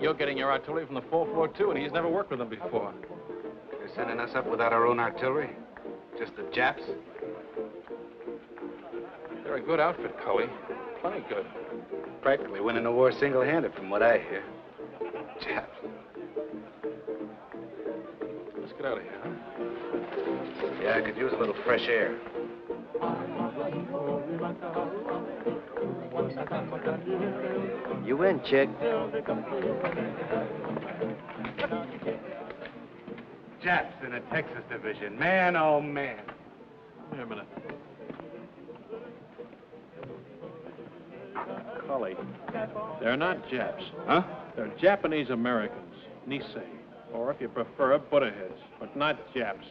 You're getting your artillery from the 442, and he's never worked with them before. You're sending us up without our own artillery? Just the Japs? They're a good outfit, Cully. Plenty good. Practically winning the war single-handed, from what I hear. Japs. Let's get out of here, huh? Yeah, I could use a little fresh air. You win, chick. Japs in a Texas division. Man, oh, man. Wait a minute. Cully. They're not Japs. Huh? They're Japanese Americans, Nisei. Or if you prefer, Buddha heads, but not Japs.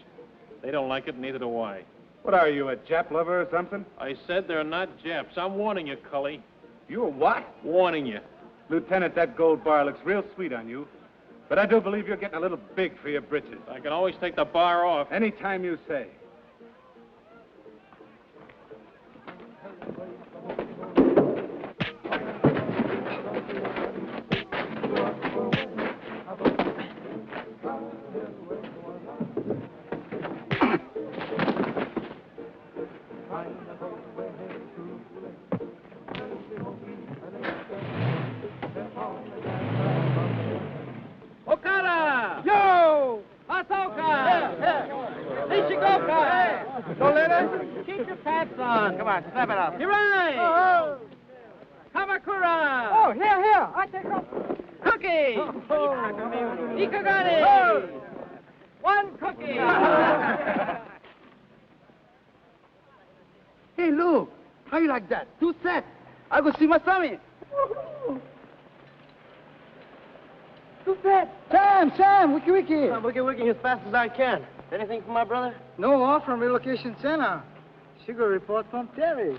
They don't like it, neither do I. What are you, a Jap lover or something? I said they're not Japs. I'm warning you, Cully. You're what? Warning you. Lieutenant, that gold bar looks real sweet on you. But I do believe you're getting a little big for your britches. I can always take the bar off. Any time you say. Okada! Yo! Masoka! Nishigoka! No letter? Keep your pants on. Come on, slap it up. Hirai! Oh. Kamakura! Oh, here. I take off. Cookie! Ikagani! Oh. One cookie! Hey, Lou, how you like that? 2 sets. I go see my Sammy. 2 sets. Sam, wiki. I'm wiki as fast as I can. Anything from my brother? No, off from relocation center. She got a report from Terry.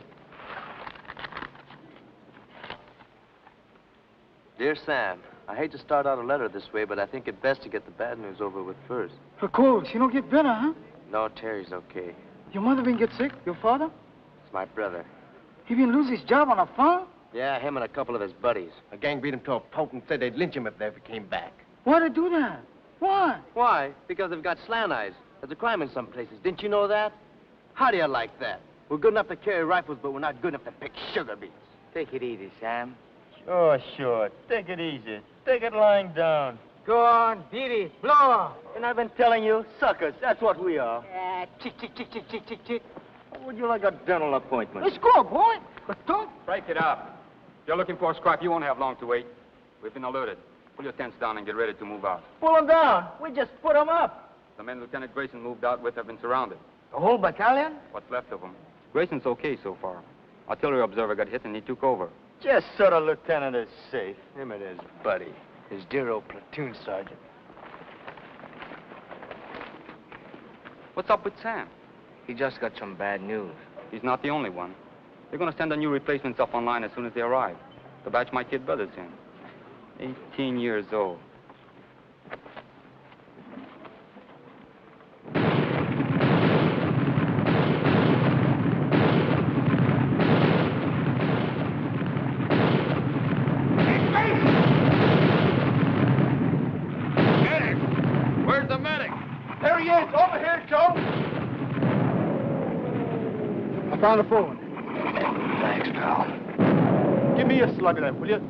Dear Sam, I hate to start out a letter this way, but I think it best to get the bad news over with first. Her cold, she don't get better, huh? No, Terry's okay. Your mother been get sick? Your father? It's my brother. He been lose his job on a farm? Yeah, him and a couple of his buddies. A gang beat him to a pulp and said they'd lynch him if they ever came back. Why'd they do that? Why? Why? Because they've got slant eyes. There's a crime in some places. Didn't you know that? How do you like that? We're good enough to carry rifles, but we're not good enough to pick sugar beets. Take it easy, Sam. Sure. Take it easy. Take it lying down. Go on, beat it. Blow off. And I've been telling you, suckers, that's what we are. Yeah, chick. How would you like a dental appointment? Let's go, boy. But don't. Break it up. If you're looking for a scrap, you won't have long to wait. We've been alerted. Pull your tents down and get ready to move out. Pull them down. We just put them up. The men Lieutenant Grayson moved out with have been surrounded. The whole battalion? What's left of them. Grayson's okay so far. Artillery observer got hit and he took over. Just so the lieutenant is safe. Him and his buddy. His dear old platoon sergeant. What's up with Sam? He just got some bad news. He's not the only one. They're going to send the new replacements up online as soon as they arrive. The batch my kid brother's in. 18 years old. Where's the medic? There he is. Over here, Joe. I found the phone. Thanks, pal. Give me a slug of that, will you?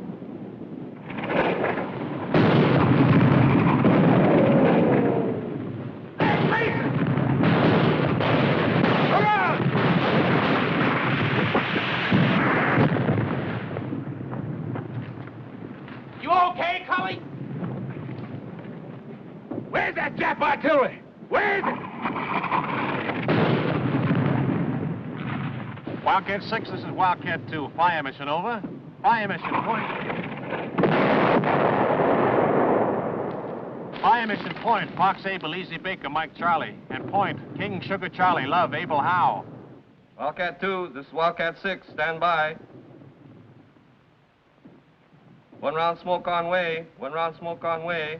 You okay, Cully? Where's that Jap artillery? Where is it? Wildcat 6, this is Wildcat 2. Fire mission, over. Fire mission, point. Fire mission, point. Fox Abel, Easy Baker, Mike Charlie. And point, King Sugar Charlie, Love, Abel Howe. Wildcat 2, this is Wildcat 6. Stand by. 1 round smoke on way. 1 round smoke on way.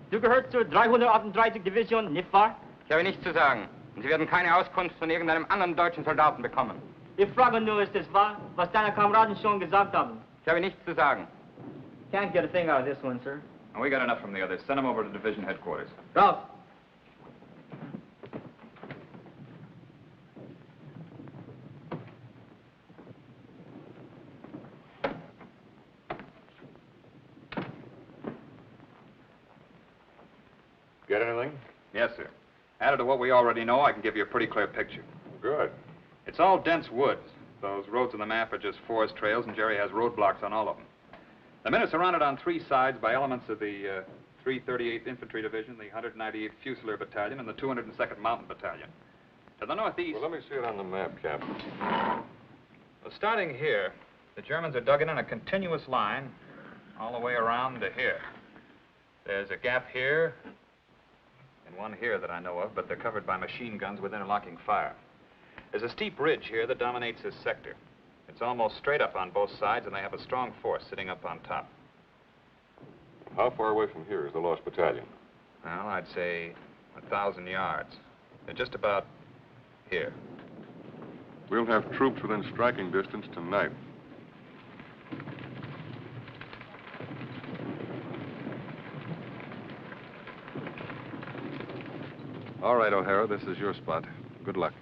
Du gehörst zur 338. Division, nicht wahr? Ich habe nichts zu sagen. Und Sie werden keine Auskunft von irgendeinem anderen deutschen Soldaten bekommen. Ich frage nur, ist es wahr, was deine Kameraden schon gesagt haben? Ich habe nichts zu sagen. Can't get a thing out of this one, sir. And we got enough from the others. Send them over to division headquarters. Ralph. Get anything? Yes, sir. Added to what we already know, I can give you a pretty clear picture. Good. It's all dense woods. Those roads on the map are just forest trails, and Jerry has roadblocks on all of them. The men are surrounded on 3 sides by elements of the 338th Infantry Division, the 198th Fusilier Battalion, and the 202nd Mountain Battalion. To the northeast... Well, let me see it on the map, Captain. Well, starting here, the Germans are dug in a continuous line all the way around to here. There's a gap here and one here that I know of, but they're covered by machine guns with interlocking fire. There's a steep ridge here that dominates this sector. It's almost straight up on both sides, and they have a strong force sitting up on top. How far away from here is the lost battalion? Well, I'd say 1,000 yards. They're just about here. We'll have troops within striking distance tonight. All right, O'Hara, this is your spot. Good luck.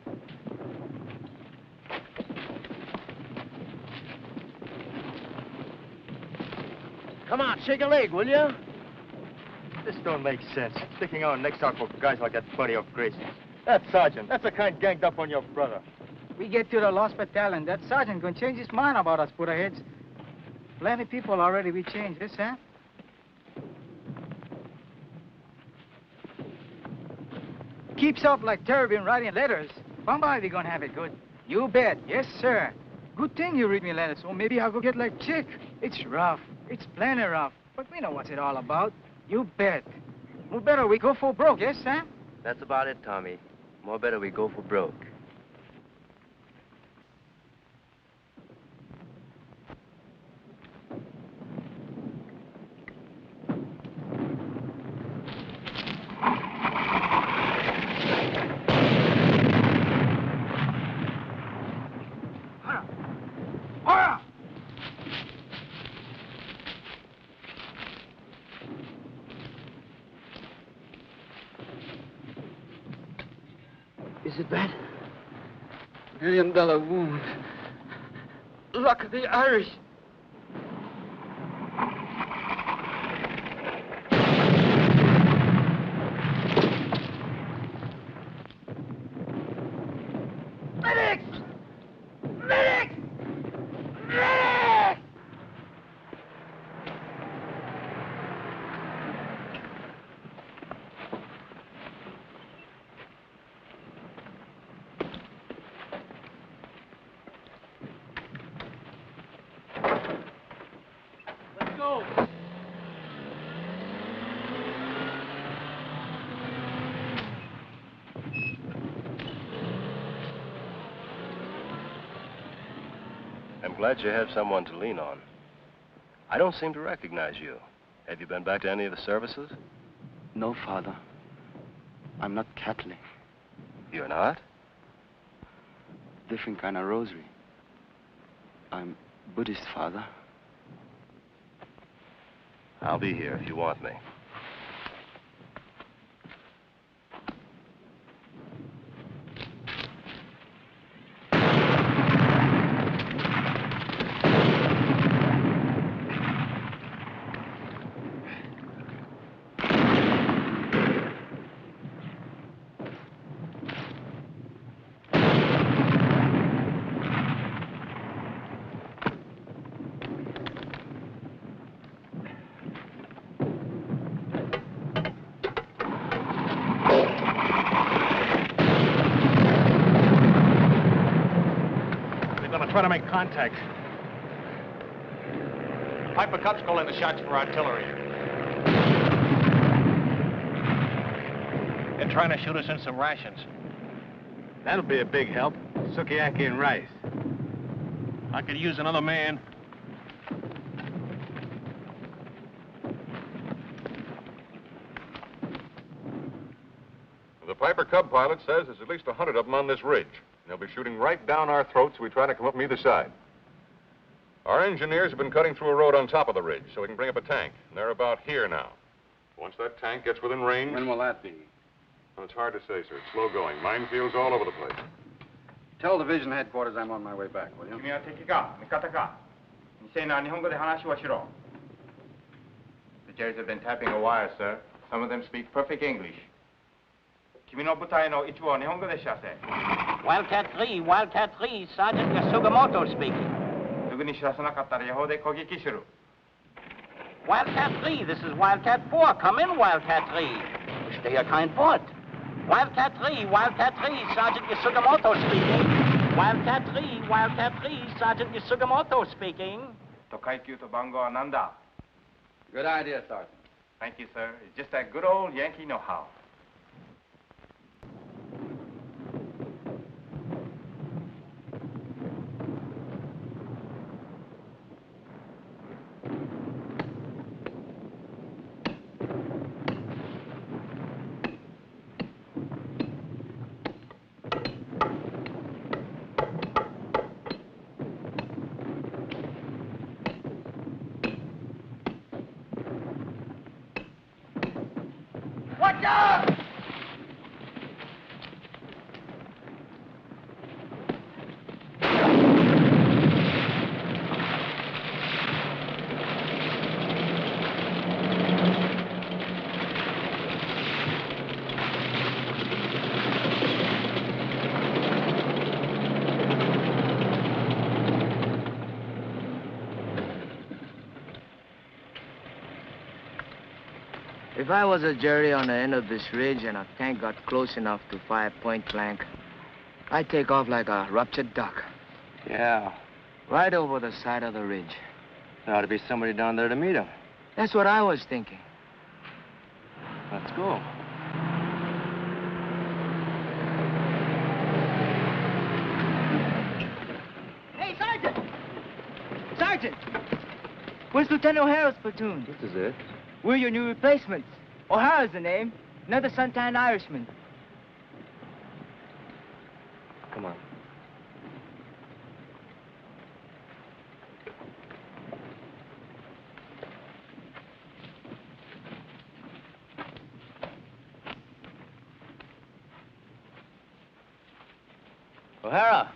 Come on, shake a leg, will you? This don't make sense. Sticking our necks out for guys like that buddy of Grayson's. That sergeant, that's the kind ganged up on your brother. We get to the lost battalion, that sergeant gonna change his mind about us Buddha-heads. Plenty people already we changed this, huh? Keeps up like Terry been writing letters. Somebody gonna have it good. You bet, yes, sir. Good thing you read me letters, so maybe I'll go get like Chick. It's rough. It's plenty rough. But we know what's it all about. You bet. More better we go for broke, yes, Sam? That's about it, Tommy. More better we go for broke. Is it bad? $1 million wound. Luck of the Irish. Medics! Medics! Medics! Let's go. I'm glad you have someone to lean on. I don't seem to recognize you. Have you been back to any of the services? No, Father. I'm not Catholic. You're not? Different kind of rosary. I'm Buddhist, Father. I'll be here if you want me. Try to make contact. Piper Cup's calling the shots for artillery. They're trying to shoot us in some rations. That'll be a big help. Sukiyaki and rice. I could use another man. The Piper Cub pilot says there's at least 100 of them on this ridge. They'll be shooting right down our throats as we try to come up from either side. Our engineers have been cutting through a road on top of the ridge so we can bring up a tank. And they're about here now. Once that tank gets within range... When will that be? Well, it's hard to say, sir. It's slow going. Minefields all over the place. Tell division headquarters I'm on my way back, will you? 君は敵か味方か店な日本語で話をしろ The Jerry's have been tapping a wire, sir. Some of them speak perfect English. 君の部隊の一部は日本語でしたせ Wildcat 3, Wildcat 3, Sergeant Fukunaga speaking. すぐに知らせなかったら予報で攻撃する Wildcat 3, this is Wildcat 4. Come in, Wildcat 3. Stay a kind port. Wildcat 3, Sergeant Yasugamoto speaking. Wildcat 3, Sergeant Yasugamoto speaking. Tokaikyu to Bango Ananda. Good idea, Sergeant. Thank you, sir. It's just that good old Yankee know-how. Watch out! If I was a jury on the end of this ridge and a tank got close enough to fire point blank, I'd take off like a ruptured duck. Yeah. Right over the side of the ridge. There ought to be somebody down there to meet him. That's what I was thinking. Let's go. Hey, Sergeant! Sergeant! Where's Lieutenant O'Hara's platoon? This is it. We're your new replacements. O'Hara's the name. Another suntan Irishman. Come on. O'Hara!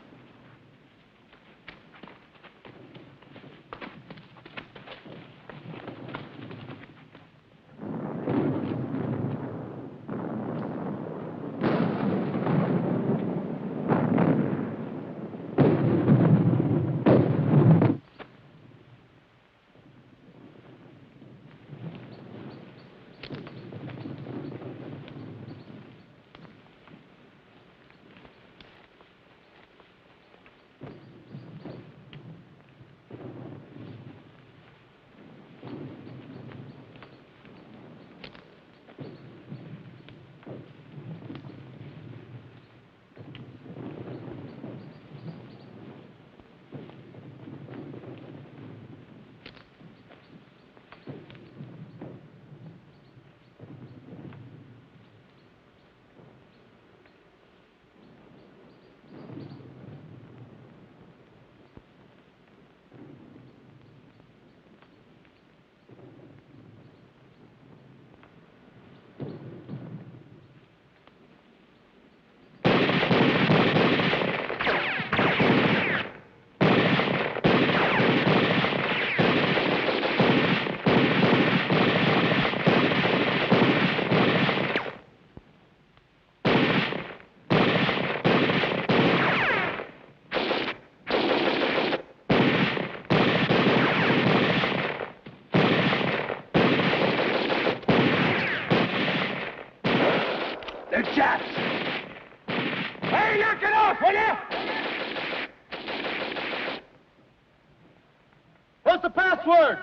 What's the password?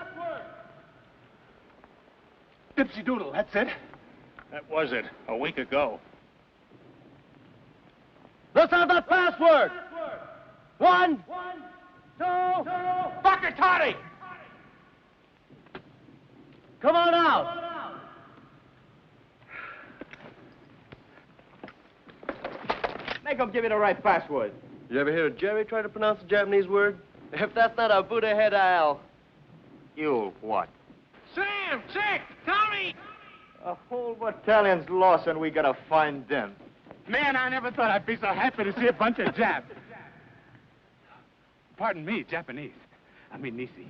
Dipsy Doodle, that's it. That was it, a week ago. Let's have that password. 1, 2, Bucket Toddy! come on out. Make him give you the right password. You ever hear Jerry try to pronounce a Japanese word? If that's not a Buddha head, you'll what? Sam! Chick! Tommy! A whole battalion's lost and we gotta find them. Man, I never thought I'd be so happy to see a bunch of Japs. Pardon me, Japanese. I mean, Nisi.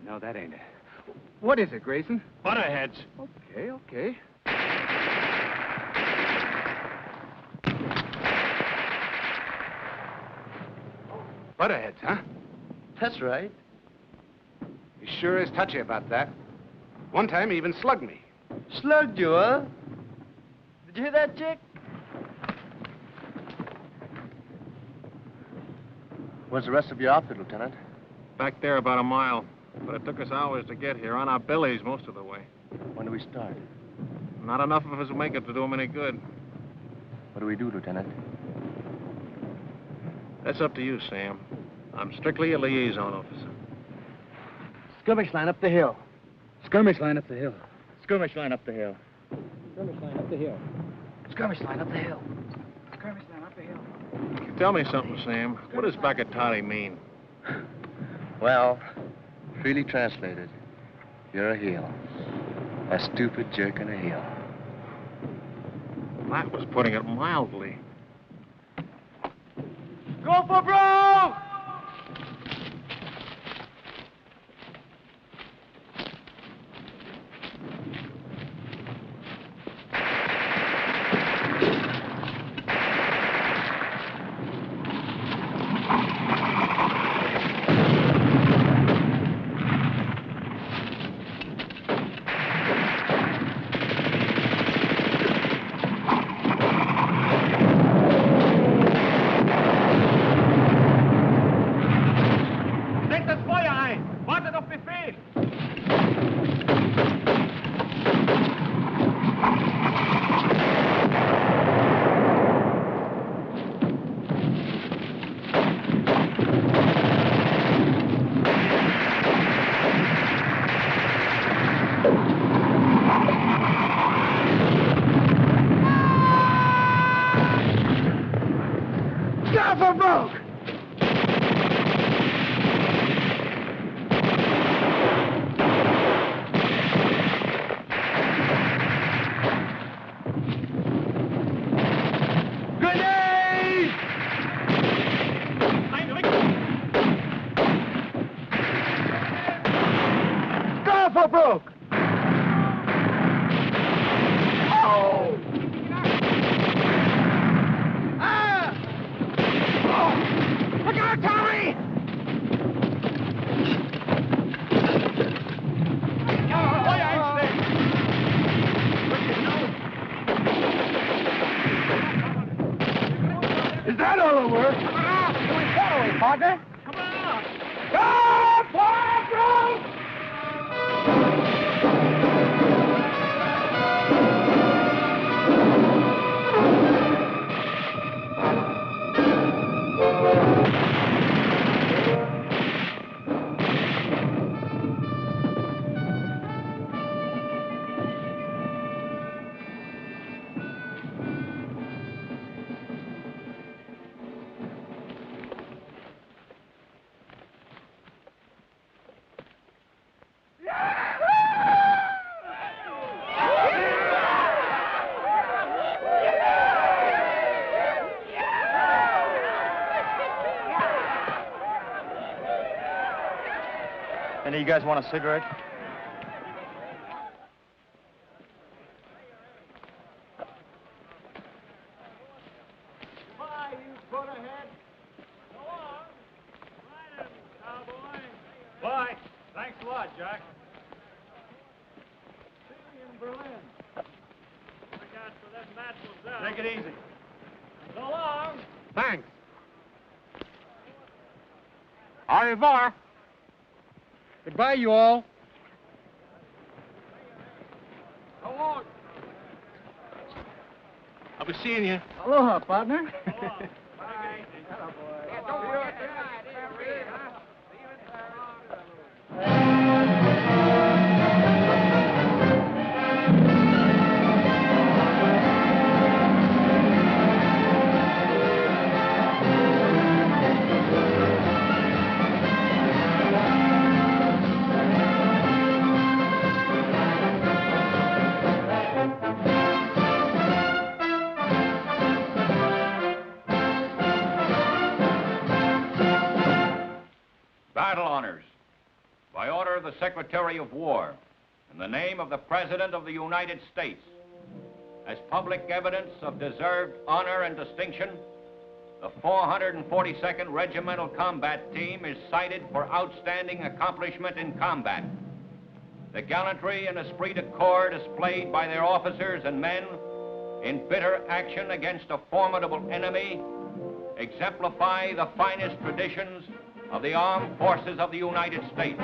No, that ain't it. What is it, Grayson? Butterheads. Okay. Butterheads, huh? That's right. He sure is touchy about that. One time he even slugged me. Slugged you, huh? Did you hear that, Chick? Where's the rest of your outfit, Lieutenant? Back there about a mile. But it took us hours to get here, on our bellies most of the way. When do we start? Not enough of us will make it to do them any good. What do we do, Lieutenant? That's up to you, Sam. I'm strictly a liaison officer. Skirmish line up the hill. Skirmish line up the hill. Skirmish line up the hill. Skirmish line up the hill. Skirmish line up the hill. Skirmish line up the hill. Tell me something, Sam. What does Bakatati mean? Well, freely translated, you're a heel. A stupid jerk and a heel. That was putting it mildly. Go for broke! Any of you guys want a cigarette? Goodbye, you put ahead. Go on. Right in, cowboy. Bye. Thanks a lot, Jack. See you in Berlin. Look out for them matches. Take it easy. So long. Thanks. Au revoir. Goodbye, you all. So long. I'll be seeing you. Aloha, partner. Battle honors. By order of the Secretary of War, in the name of the President of the United States, as public evidence of deserved honor and distinction, the 442nd Regimental Combat Team is cited for outstanding accomplishment in combat. The gallantry and esprit de corps displayed by their officers and men in bitter action against a formidable enemy exemplify the finest traditions of the armed forces of the United States.